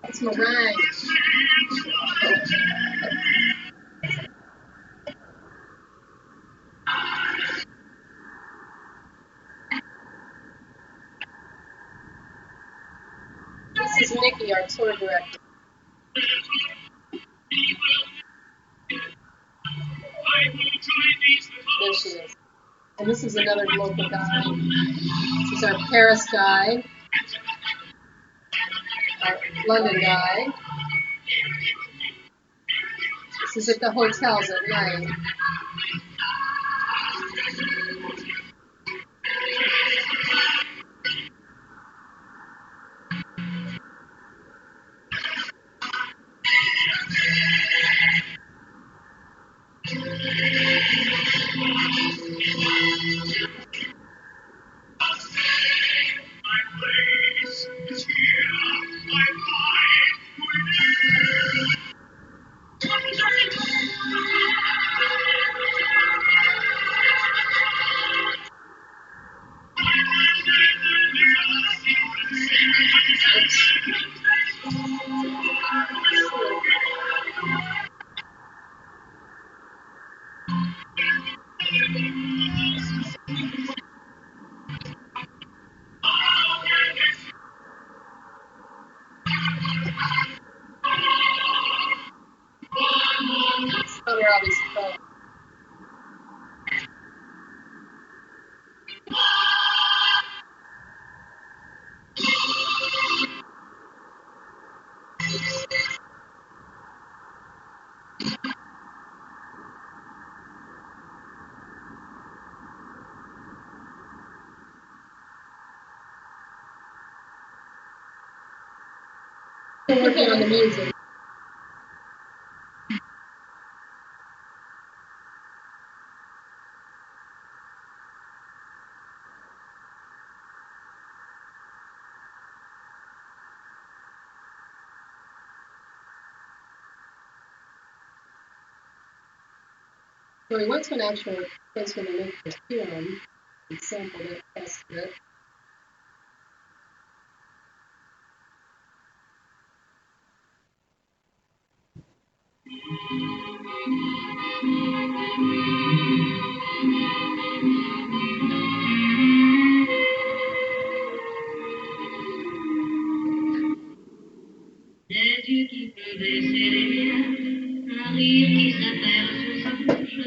It's meringue. This is Nikki, our tour director. There she is. And this is another local guy. This is our Paris guy, our London guy. This is at the hotels at night. Where all these folks. We're working on the music. So we went to an actual place where they make the film and sampled it, tested it. Des yeux qui font baisser les miens, un rire qui s'appelle sous sa bouche,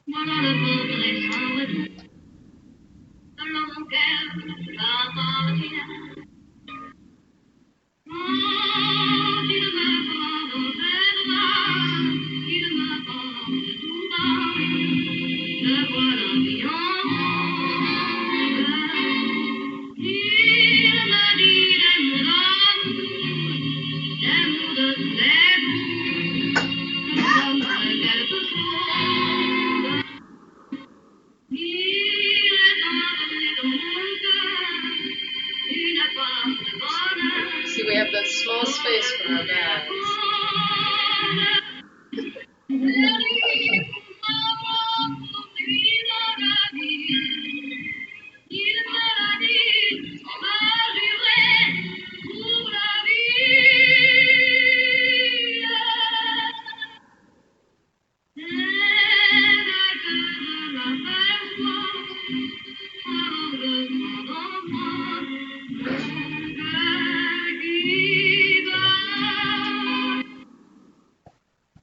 voilà le portrait sans retour de l'homme auquel j'appartiens. Quand il m'aborde dans ses bras, il m'aborde tout bas, le voilà mis en ronde. Il m'a dit des mots d'amour, des mots de plaisir, comme quelque chose. Il est entré dans mon cœur une part de bonheur. See, we have that small space for our bags.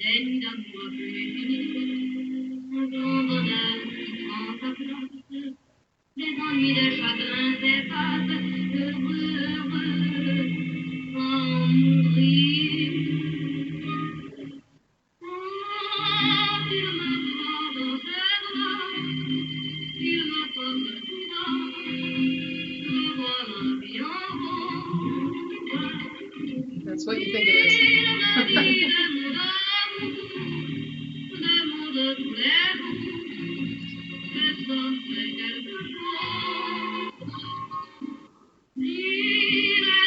Des nuits d'amour plus finies, ton bonheur prend sa place, des ennuis, des chagrins s'effacent, heureux, sans mourir. Quand il me prend dans ses bras, il me porte tout bas, le voilà bien rond. That's what you think it is. Il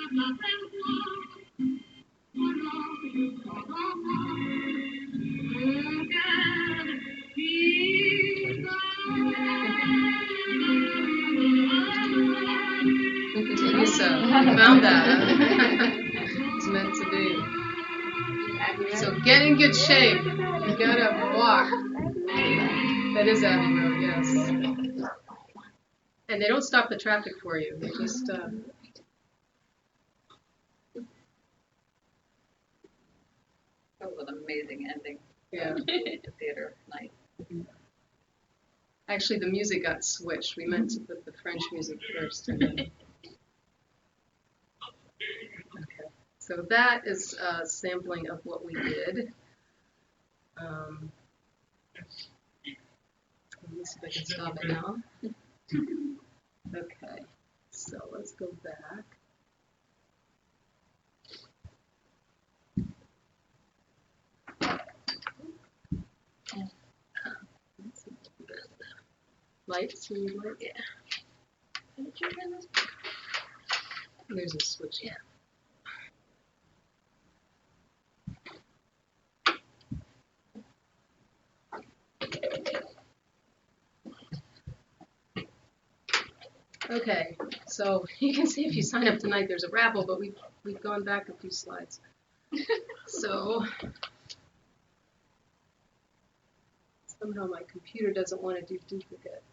Dehesa, you found that. It's meant to be. So get in good shape. You gotta walk. That is Abbey Road, yes. And they don't stop the traffic for you. They just. That was an amazing ending. Yeah. To the theater night. Actually, the music got switched. We meant to put the French music first. And then... Okay. So that is a sampling of what we did. Let me see if I can stop it now. Okay. So let's go back. Lights? You need lights? Yeah. There's a switch. Yeah. Okay, so you can see if you sign up tonight, there's a raffle, but we've gone back a few slides. So somehow my computer doesn't want to do duplicate.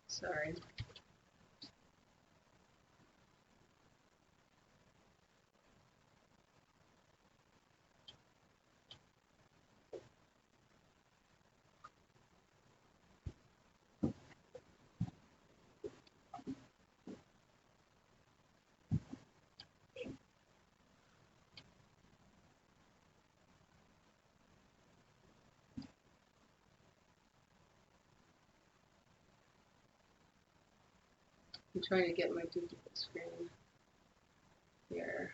Sorry. I'm trying to get my duplicate screen here.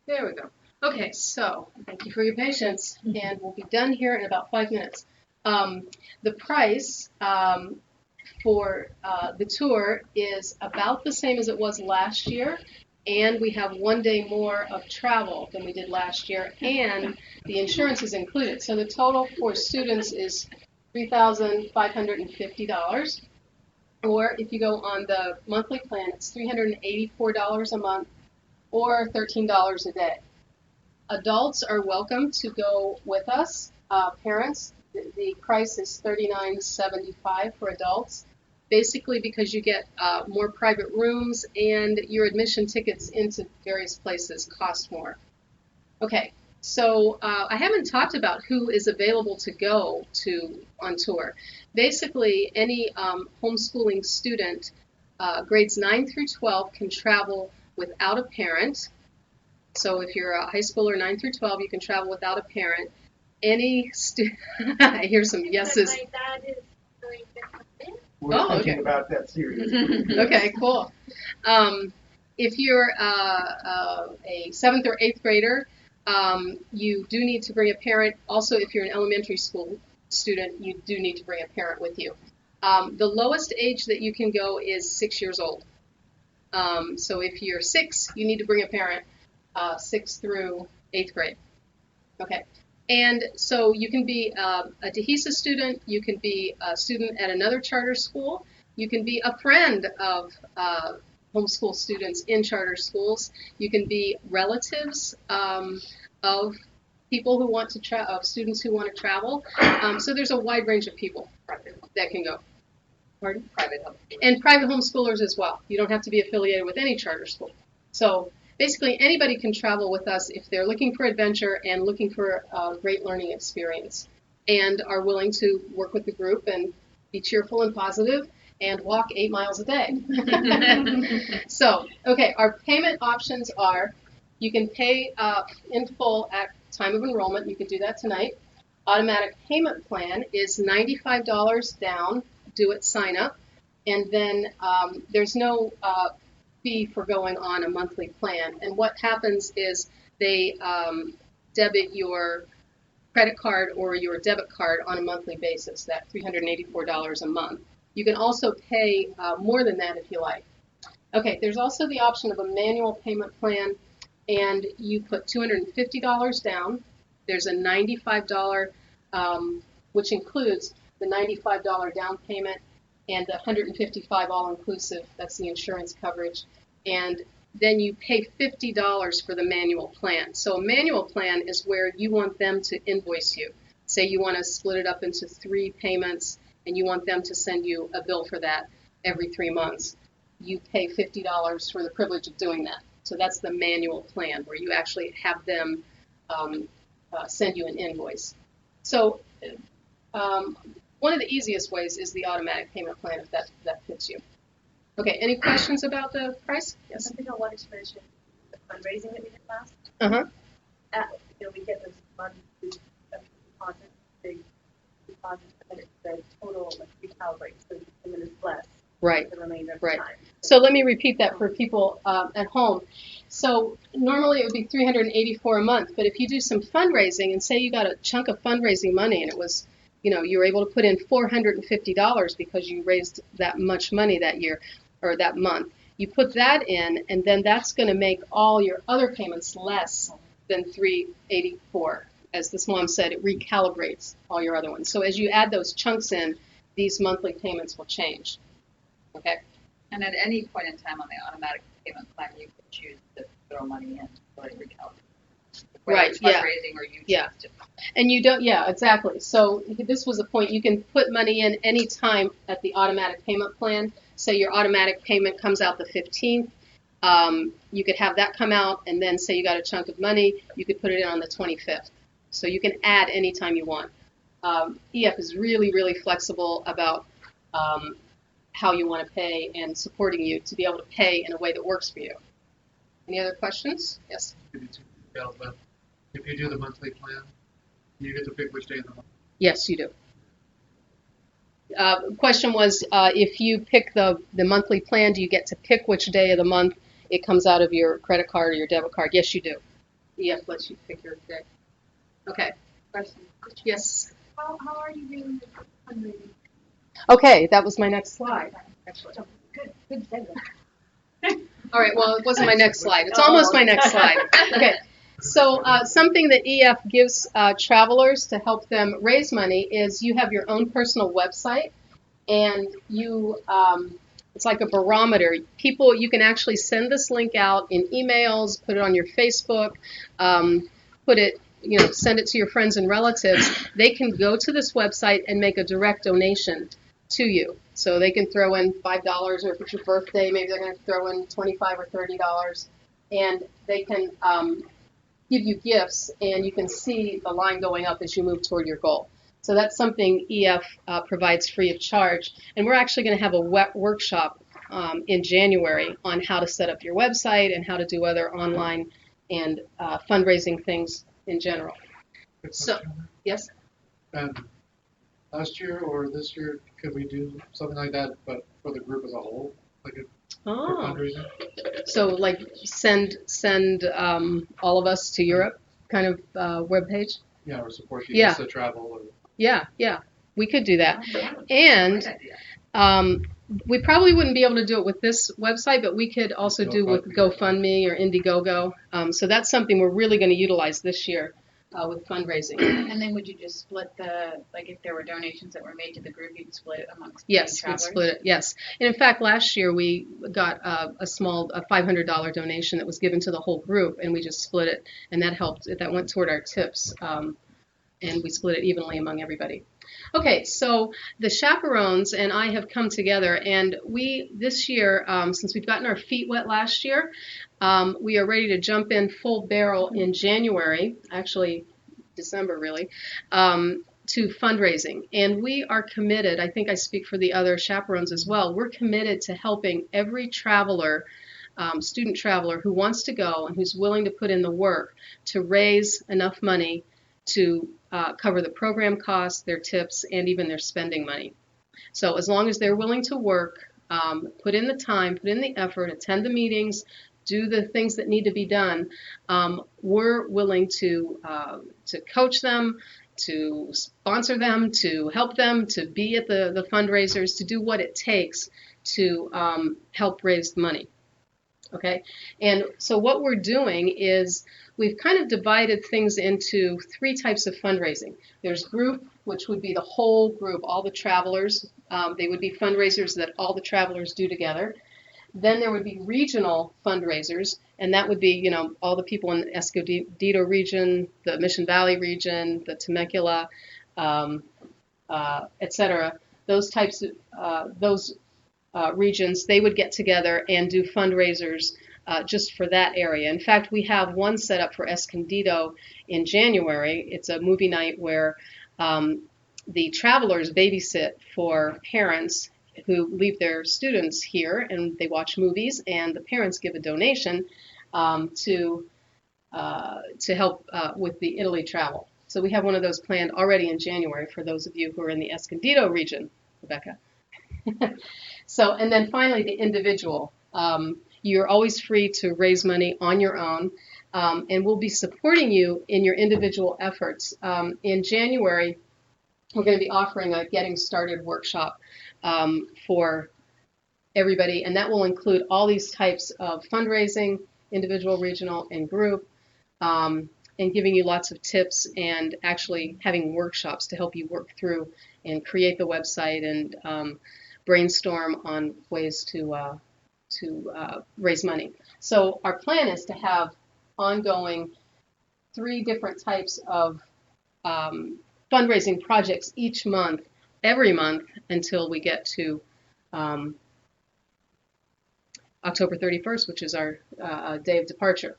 There we go. Okay, so thank you for your patience, and we'll be done here in about 5 minutes. The price for the tour is about the same as it was last year, and we have 1 day more of travel than we did last year, and the insurance is included. So the total for students is $3,550, or if you go on the monthly plan, it's $384 a month, or $13 a day. Adults are welcome to go with us. Parents, the price is $39.75 for adults, basically because you get more private rooms and your admission tickets into various places cost more. Okay, so I haven't talked about who is available to go on tour. Basically, any homeschooling student, grades 9 through 12, can travel without a parent. So if you're a high schooler 9 through 12, you can travel without a parent. Any student, I hear some yeses. My dad is going to come in. We're thinking about that seriously. Okay, cool. If you're a 7th or 8th grader, you do need to bring a parent. Also, if you're an elementary school student, you do need to bring a parent with you. The lowest age that you can go is 6 years old. So if you're 6, you need to bring a parent, 6th through 8th grade. Okay. And so you can be a Dehesa student, you can be a student at another charter school, you can be a friend of homeschool students in charter schools, you can be relatives of people who want to of students who want to travel. So there's a wide range of people that can go. Pardon? And private homeschoolers as well. You don't have to be affiliated with any charter school. So basically, anybody can travel with us if they're looking for adventure and looking for a great learning experience and are willing to work with the group and be cheerful and positive and walk 8 miles a day. So, okay, our payment options are you can pay in full at time of enrollment. You could do that tonight. Automatic payment plan is $95 down, do it, sign up, and then there's no fee for going on a monthly plan. And what happens is they debit your credit card or your debit card on a monthly basis, that $384 a month. You can also pay more than that if you like. Okay, there's also the option of a manual payment plan, and you put $250 down. There's a $95, which includes the $95 down payment and the $155 all-inclusive. That's the insurance coverage. And then you pay $50 for the manual plan. So a manual plan is where you want them to invoice you. Say you want to split it up into 3 payments, and you want them to send you a bill for that every 3 months. You pay $50 for the privilege of doing that. So that's the manual plan, where you actually have them send you an invoice. So one of the easiest ways is the automatic payment plan, if that fits you. Okay, any questions about the price? Yes. Something I wanted to mention, the fundraising that we did last. Uh-huh. We get those monthly deposits, big deposits, and the total recalibrates, so the limit is less. Right. The remainder of Right. the time. So let me repeat that for people at home. So normally it would be $384 a month, but if you do some fundraising and say you got a chunk of fundraising money and it was, you were able to put in $450 because you raised that much money that year or that month, you put that in, and then that's going to make all your other payments less than $384. As this mom said, it recalibrates all your other ones. So as you add those chunks in, these monthly payments will change. Okay. And at any point in time on the automatic payment plan, you could choose to throw money in to recalibrate. Whether Right, it's yeah. fundraising or you choose Yeah. to. And you don't, yeah, exactly. So this was a point. You can put money in any time at the automatic payment plan. Say your automatic payment comes out the 15th. You could have that come out, and then say you got a chunk of money, you could put it in on the 25th. So you can add anytime you want. EF is really, really flexible about how you want to pay and supporting you to be able to pay in a way that works for you. Any other questions? Yes? Give you too detailed, but if you do the monthly plan, you get to pick which day of the month. Yes, you do. Question was, if you pick the monthly plan, do you get to pick which day of the month it comes out of your credit card or your debit card? Yes, you do. EF lets you pick your day. Okay. Question. Yes. How are you doing the fundraising? Okay, that was my next slide. Excellent. Good segue. All right, well, it wasn't my next slide. It's almost my next slide. Okay, so something that EF gives travelers to help them raise money is you have your own personal website, and you it's like a barometer. People, you can actually send this link out in emails, put it on your Facebook, put it, send it to your friends and relatives. They can go to this website and make a direct donation to you. So they can throw in $5, or if it's your birthday, maybe they're going to throw in $25 or $30, and they can give you gifts, and you can see the line going up as you move toward your goal. So that's something EF provides free of charge, and we're actually going to have a workshop in January on how to set up your website and how to do other online and fundraising things in general. So, yes? Last year or this year, could we do something like that, but for the group as a whole, like for fundraising? So, like send all of us to Europe kind of webpage? Yeah, or support you to travel. Or... Yeah, we could do that. And we probably wouldn't be able to do it with this website, but we could also do with GoFundMe or Indiegogo. So that's something we're really going to utilize this year. With fundraising. And then would you just split if there were donations that were made to the group, you'd split it amongst Yes, travelers? we'd split it, yes. And in fact, last year we got a small $500 donation that was given to the whole group, and we just split it, and that helped. That went toward our tips, and we split it evenly among everybody. Okay, so the chaperones and I have come together, and we, this year, since we've gotten our feet wet last year, we are ready to jump in full barrel in January, actually December really, to fundraising. And we are committed, I think I speak for the other chaperones as well, we're committed to helping every traveler student traveler who wants to go and who's willing to put in the work to raise enough money to cover the program costs, their tips, and even their spending money. So as long as they're willing to work, put in the time, put in the effort, attend the meetings, do the things that need to be done, we're willing to coach them, to sponsor them, to help them, to be at the fundraisers, to do what it takes to help raise the money. Okay, and so what we're doing is we've kind of divided things into 3 types of fundraising. There's group, which would be the whole group, all the travelers. They would be fundraisers that all the travelers do together. Then there would be regional fundraisers, and that would be, all the people in the Escondido region, the Mission Valley region, the Temecula, etc. Those types of regions, they would get together and do fundraisers just for that area. In fact, we have one set up for Escondido in January. It's a movie night where the travelers babysit for parents who leave their students here, and they watch movies, and the parents give a donation to help with the Italy travel. So we have one of those planned already in January for those of you who are in the Escondido region, Rebecca. So, and then finally the individual. You're always free to raise money on your own, and we'll be supporting you in your individual efforts. In January, we're going to be offering a Getting Started workshop for everybody, and that will include all these types of fundraising, individual, regional, and group, and giving you lots of tips and actually having workshops to help you work through and create the website and brainstorm on ways to raise money. So our plan is to have ongoing 3 different types of fundraising projects each month, every month, until we get to October 31st, which is our day of departure.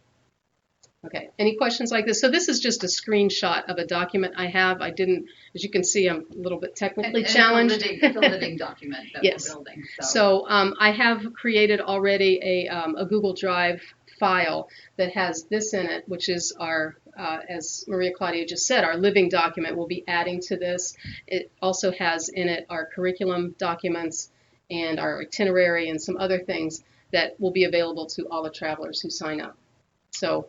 Okay, any questions like this? So this is just a screenshot of a document I have. I didn't, as you can see, I'm a little bit technically challenged. It's a living document that yes. we're building. So I have created already a Google Drive file that has this in it, which is our, as Maria Claudia just said, our living document. We'll be adding to this. It also has in it our curriculum documents and our itinerary and some other things that will be available to all the travelers who sign up. So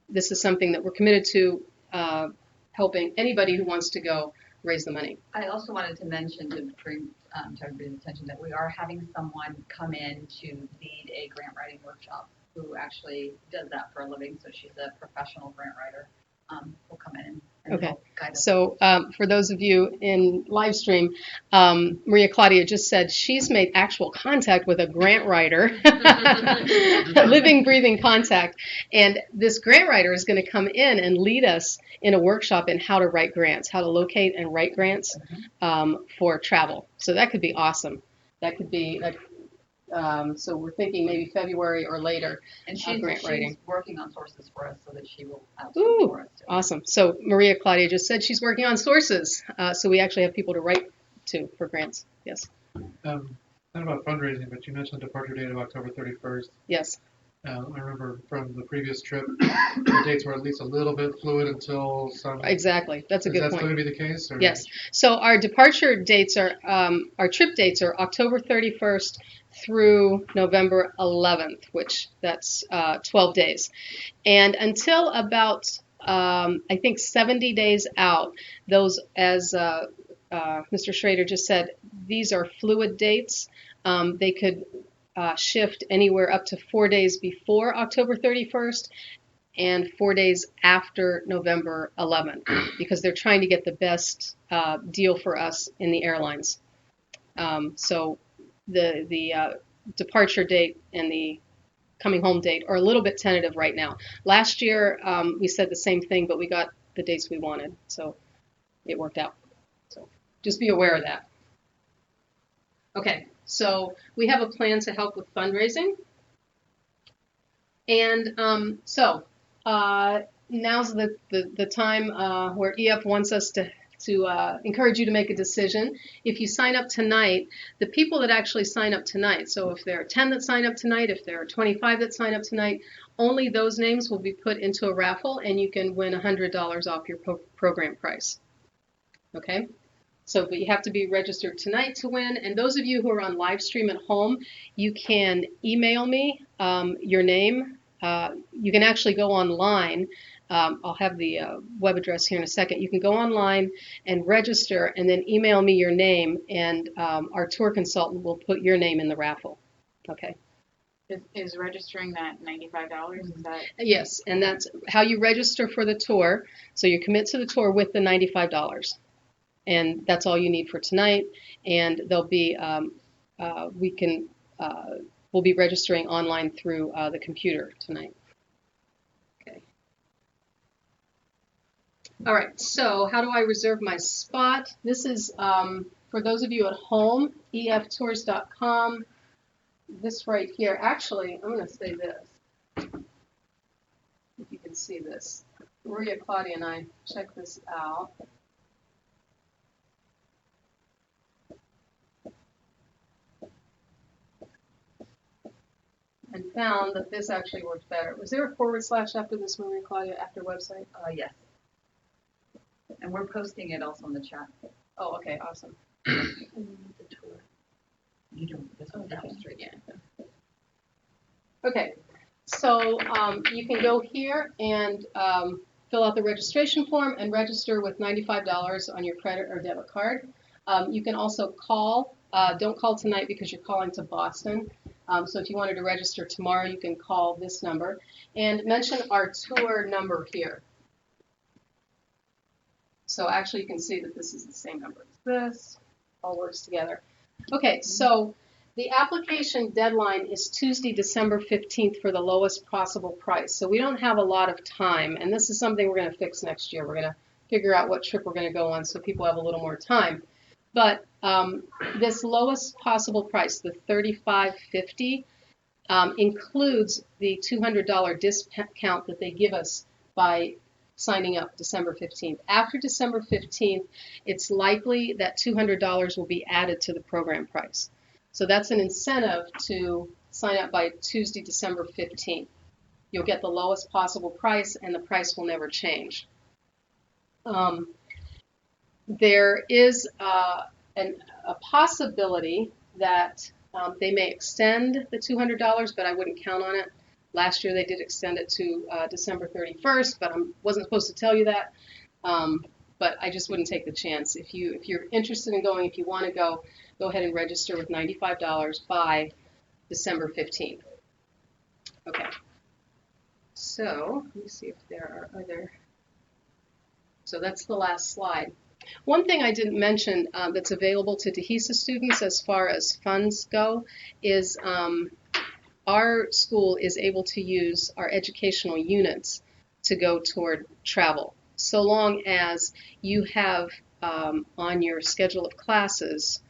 this is something that we're committed to helping anybody who wants to go raise the money. I also wanted to mention, to bring to everybody's attention, that we are having someone come in to lead a grant writing workshop who actually does that for a living. So she's a professional grant writer. Will come in and okay. help guide us. So for those of you in live stream, Maria Claudia just said she's made actual contact with a grant writer, living, breathing contact. And this grant writer is going to come in and lead us in a workshop in how to write grants, how to locate and write grants for travel. So that could be awesome. That could be, so we're thinking maybe February or later. And she's working on sources for us so that she will have Ooh, for us too. Awesome. So Maria Claudia just said she's working on sources. So we actually have people to write to for grants. Yes. Not about fundraising, but you mentioned the departure date of October 31st. Yes. I remember from the previous trip, the dates were at least a little bit fluid until some. Exactly. That's a good point. Is that going to be the case? Or? Yes. So our departure dates are, our trip dates are October 31st through November 11th, which that's 12 days. And until about, I think 70 days out, those, as Mr. Schrader just said, these are fluid dates. They could shift anywhere up to 4 days before October 31st and 4 days after November 11th, because they're trying to get the best deal for us in the airlines. So the departure date and the coming home date are a little bit tentative right now. Last year we said the same thing, but we got the dates we wanted, so it worked out. So just be aware of that. Okay, so we have a plan to help with fundraising. And now's the time where EF wants us to encourage you to make a decision. If you sign up tonight, the people that actually sign up tonight, so if there are 10 that sign up tonight, if there are 25 that sign up tonight, only those names will be put into a raffle, and you can win $100 off your program price. Okay? So, but you have to be registered tonight to win. And those of you who are on live stream at home, you can email me your name. You can actually go online. I'll have the web address here in a second. You can go online and register and then email me your name, and our tour consultant will put your name in the raffle. Okay? Is registering that $95? Is that? Yes, and that's how you register for the tour. So you commit to the tour with the $95. And that's all you need for tonight. And there'll be, we'll be registering online through the computer tonight. Okay. All right, so how do I reserve my spot? This is, for those of you at home, eftours.com. This right here, actually, I'm going to say this, if you can see this. Maria, Claudia, and I checked this out. And found that this actually worked better. Was there a / after this, Maria Claudia, after website? Yes. And we're posting it also in the chat. Oh, okay, awesome. The tour. You don't. This one straight. Yeah. Okay, so you can go here and fill out the registration form and register with $95 on your credit or debit card. You can also call. Don't call tonight because you're calling to Boston. So if you wanted to register tomorrow, you can call this number and mention our tour number here. So actually you can see that this is the same number as this. All works together. Okay, so the application deadline is Tuesday, December 15th for the lowest possible price. So we don't have a lot of time, and this is something we're going to fix next year. We're going to figure out what trip we're going to go on so people have a little more time. But this lowest possible price, the $35.50, includes the $200 discount that they give us by signing up December 15th. After December 15th, it's likely that $200 will be added to the program price. So that's an incentive to sign up by Tuesday, December 15th. You'll get the lowest possible price, and the price will never change. There is a possibility that they may extend the $200, but I wouldn't count on it. Last year they did extend it to December 31st, but I wasn't supposed to tell you that. But I just wouldn't take the chance. If you're interested in going, if you want to go ahead and register with $95 by December 15th. Okay. So let me see if there are other. So that's the last slide. One thing I didn't mention that's available to Dehesa students as far as funds go is our school is able to use our educational units to go toward travel, so long as you have on your schedule of classes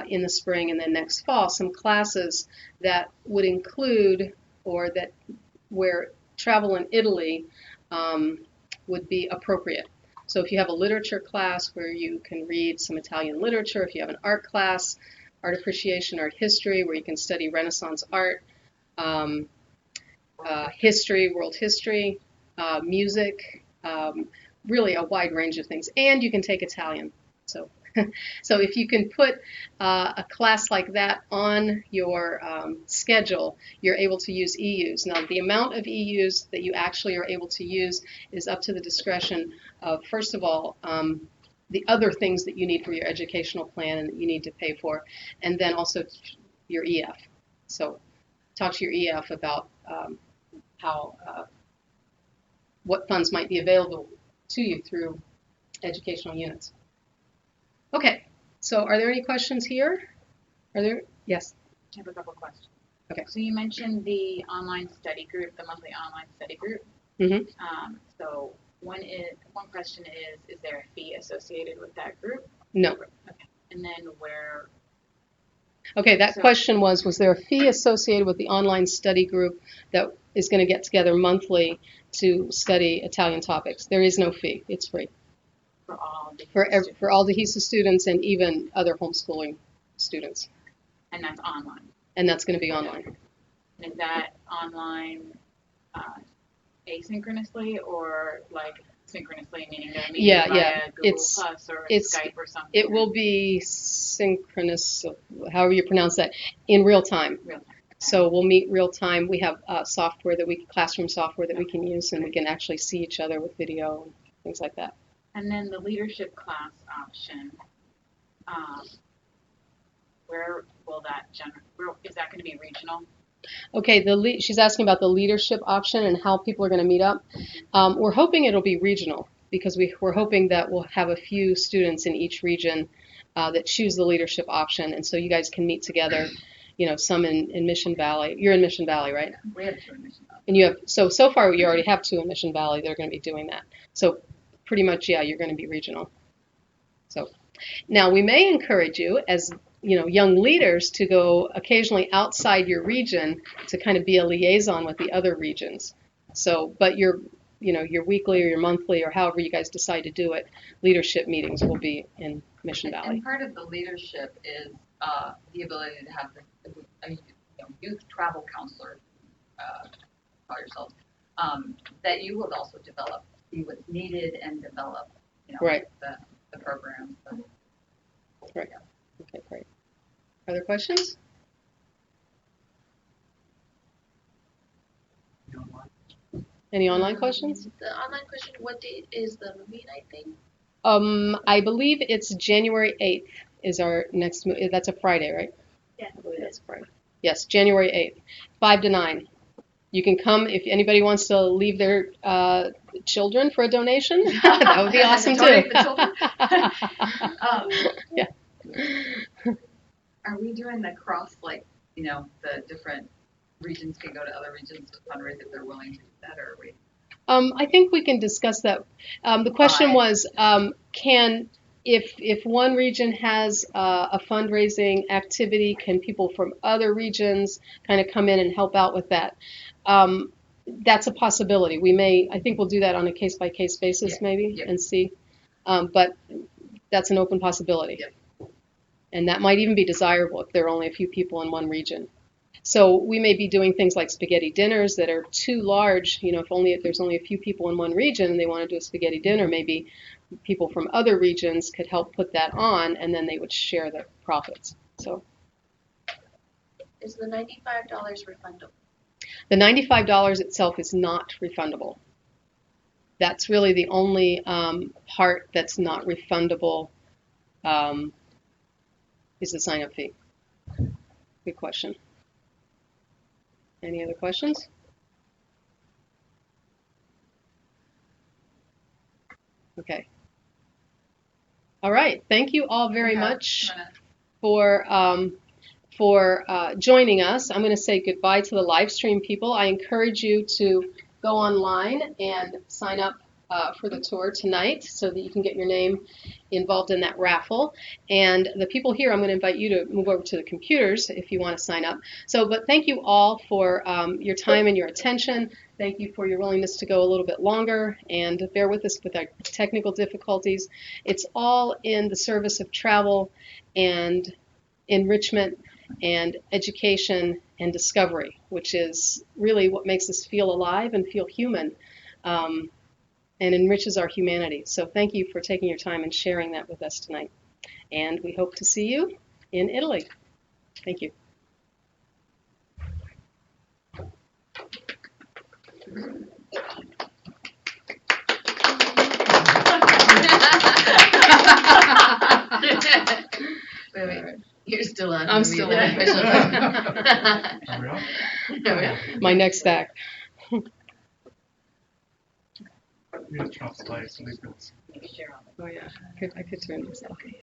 in the spring and then next fall some classes that would include or that where travel in Italy would be appropriate. So if you have a literature class where you can read some Italian literature, if you have an art class, art appreciation, art history, where you can study Renaissance art, history, world history, music, really a wide range of things. And you can take Italian. So if you can put a class like that on your schedule, you're able to use EUs. Now, the amount of EUs that you actually are able to use is up to the discretion of, first of all, the other things that you need for your educational plan and that you need to pay for, and then also your EF. So talk to your EF about what funds might be available to you through educational units. Okay, so are there any questions here? Are there? Yes. I have a couple questions. Okay. So you mentioned the online study group, the monthly online study group. Mm-hmm. So one question is there a fee associated with that group? No. Okay. And then where? Okay, that question was there a fee associated with the online study group that is going to get together monthly to study Italian topics? There is no fee. It's free. For all the for all Dehesa students and even other homeschooling students. And that's online. And that's going to be online. And is that online asynchronously or like synchronously, meaning they're meeting via Google Plus or Skype or something? It will be synchronous, however you pronounce that, in real time. Real time. So we'll meet real time. We have software classroom software that we can use, and we can actually see each other with video and things like that. And then the leadership class option, where will that is that going to be regional? Okay, she's asking about the leadership option and how people are going to meet up. We're hoping it'll be regional because we're hoping that we'll have a few students in each region that choose the leadership option, and so you guys can meet together. You know, some in Mission Valley. You're in Mission Valley, right? We have 2 in Mission Valley. And you have so far you already have 2 in Mission Valley. They're going to be doing that. So pretty much, yeah, you're going to be regional. So now we may encourage you as young leaders to go occasionally outside your region to kind of be a liaison with the other regions. So, but your weekly or your monthly or however you guys decide to do it, leadership meetings will be in Mission Valley. And part of the leadership is the ability to have the youth travel counselor, call yourselves, that you will also develop, see what's needed and develop, right. the program. So, right. Yeah. Okay, great. Other questions? Any online questions? The online question, what date is the movie night thing? I believe it's January 8th is our next movie. That's a Friday, right? Yeah. I believe that's a Friday. Yes, January 8th, 5 to 9. You can come if anybody wants to leave their children for a donation. That would be awesome too. Yeah. Are we doing the cross, like, the different regions can go to other regions to fundraise if they're willing to do that, or are we? I think we can discuss that. The question was, if one region has a fundraising activity, can people from other regions kind of come in and help out with that? That's a possibility. I think we'll do that on a case-by-case basis maybe and see. But that's an open possibility. Yep. And that might even be desirable if there are only a few people in one region. So we may be doing things like spaghetti dinners that are too large. If there's only a few people in one region and they want to do a spaghetti dinner, maybe people from other regions could help put that on, and then they would share the profits. So, is the $95 refundable? The $95 itself is not refundable. That's really the only part that's not refundable. Is the sign-up fee. Good question. Any other questions? Okay. All right. Thank you all very much for joining us. I'm going to say goodbye to the live stream people. I encourage you to go online and sign up for the tour tonight so that you can get your name involved in that raffle. And the people here, I'm going to invite you to move over to the computers if you want to sign up. But thank you all for your time and your attention. Thank you for your willingness to go a little bit longer and bear with us with our technical difficulties. It's all in the service of travel and enrichment and education and discovery, which is really what makes us feel alive and feel human. And enriches our humanity. So thank you for taking your time and sharing that with us tonight. And we hope to see you in Italy. Thank you. Wait. You're still on. I'm still on. My next act. We have trouble lights, so these guys. Oh yeah, I could turn this off.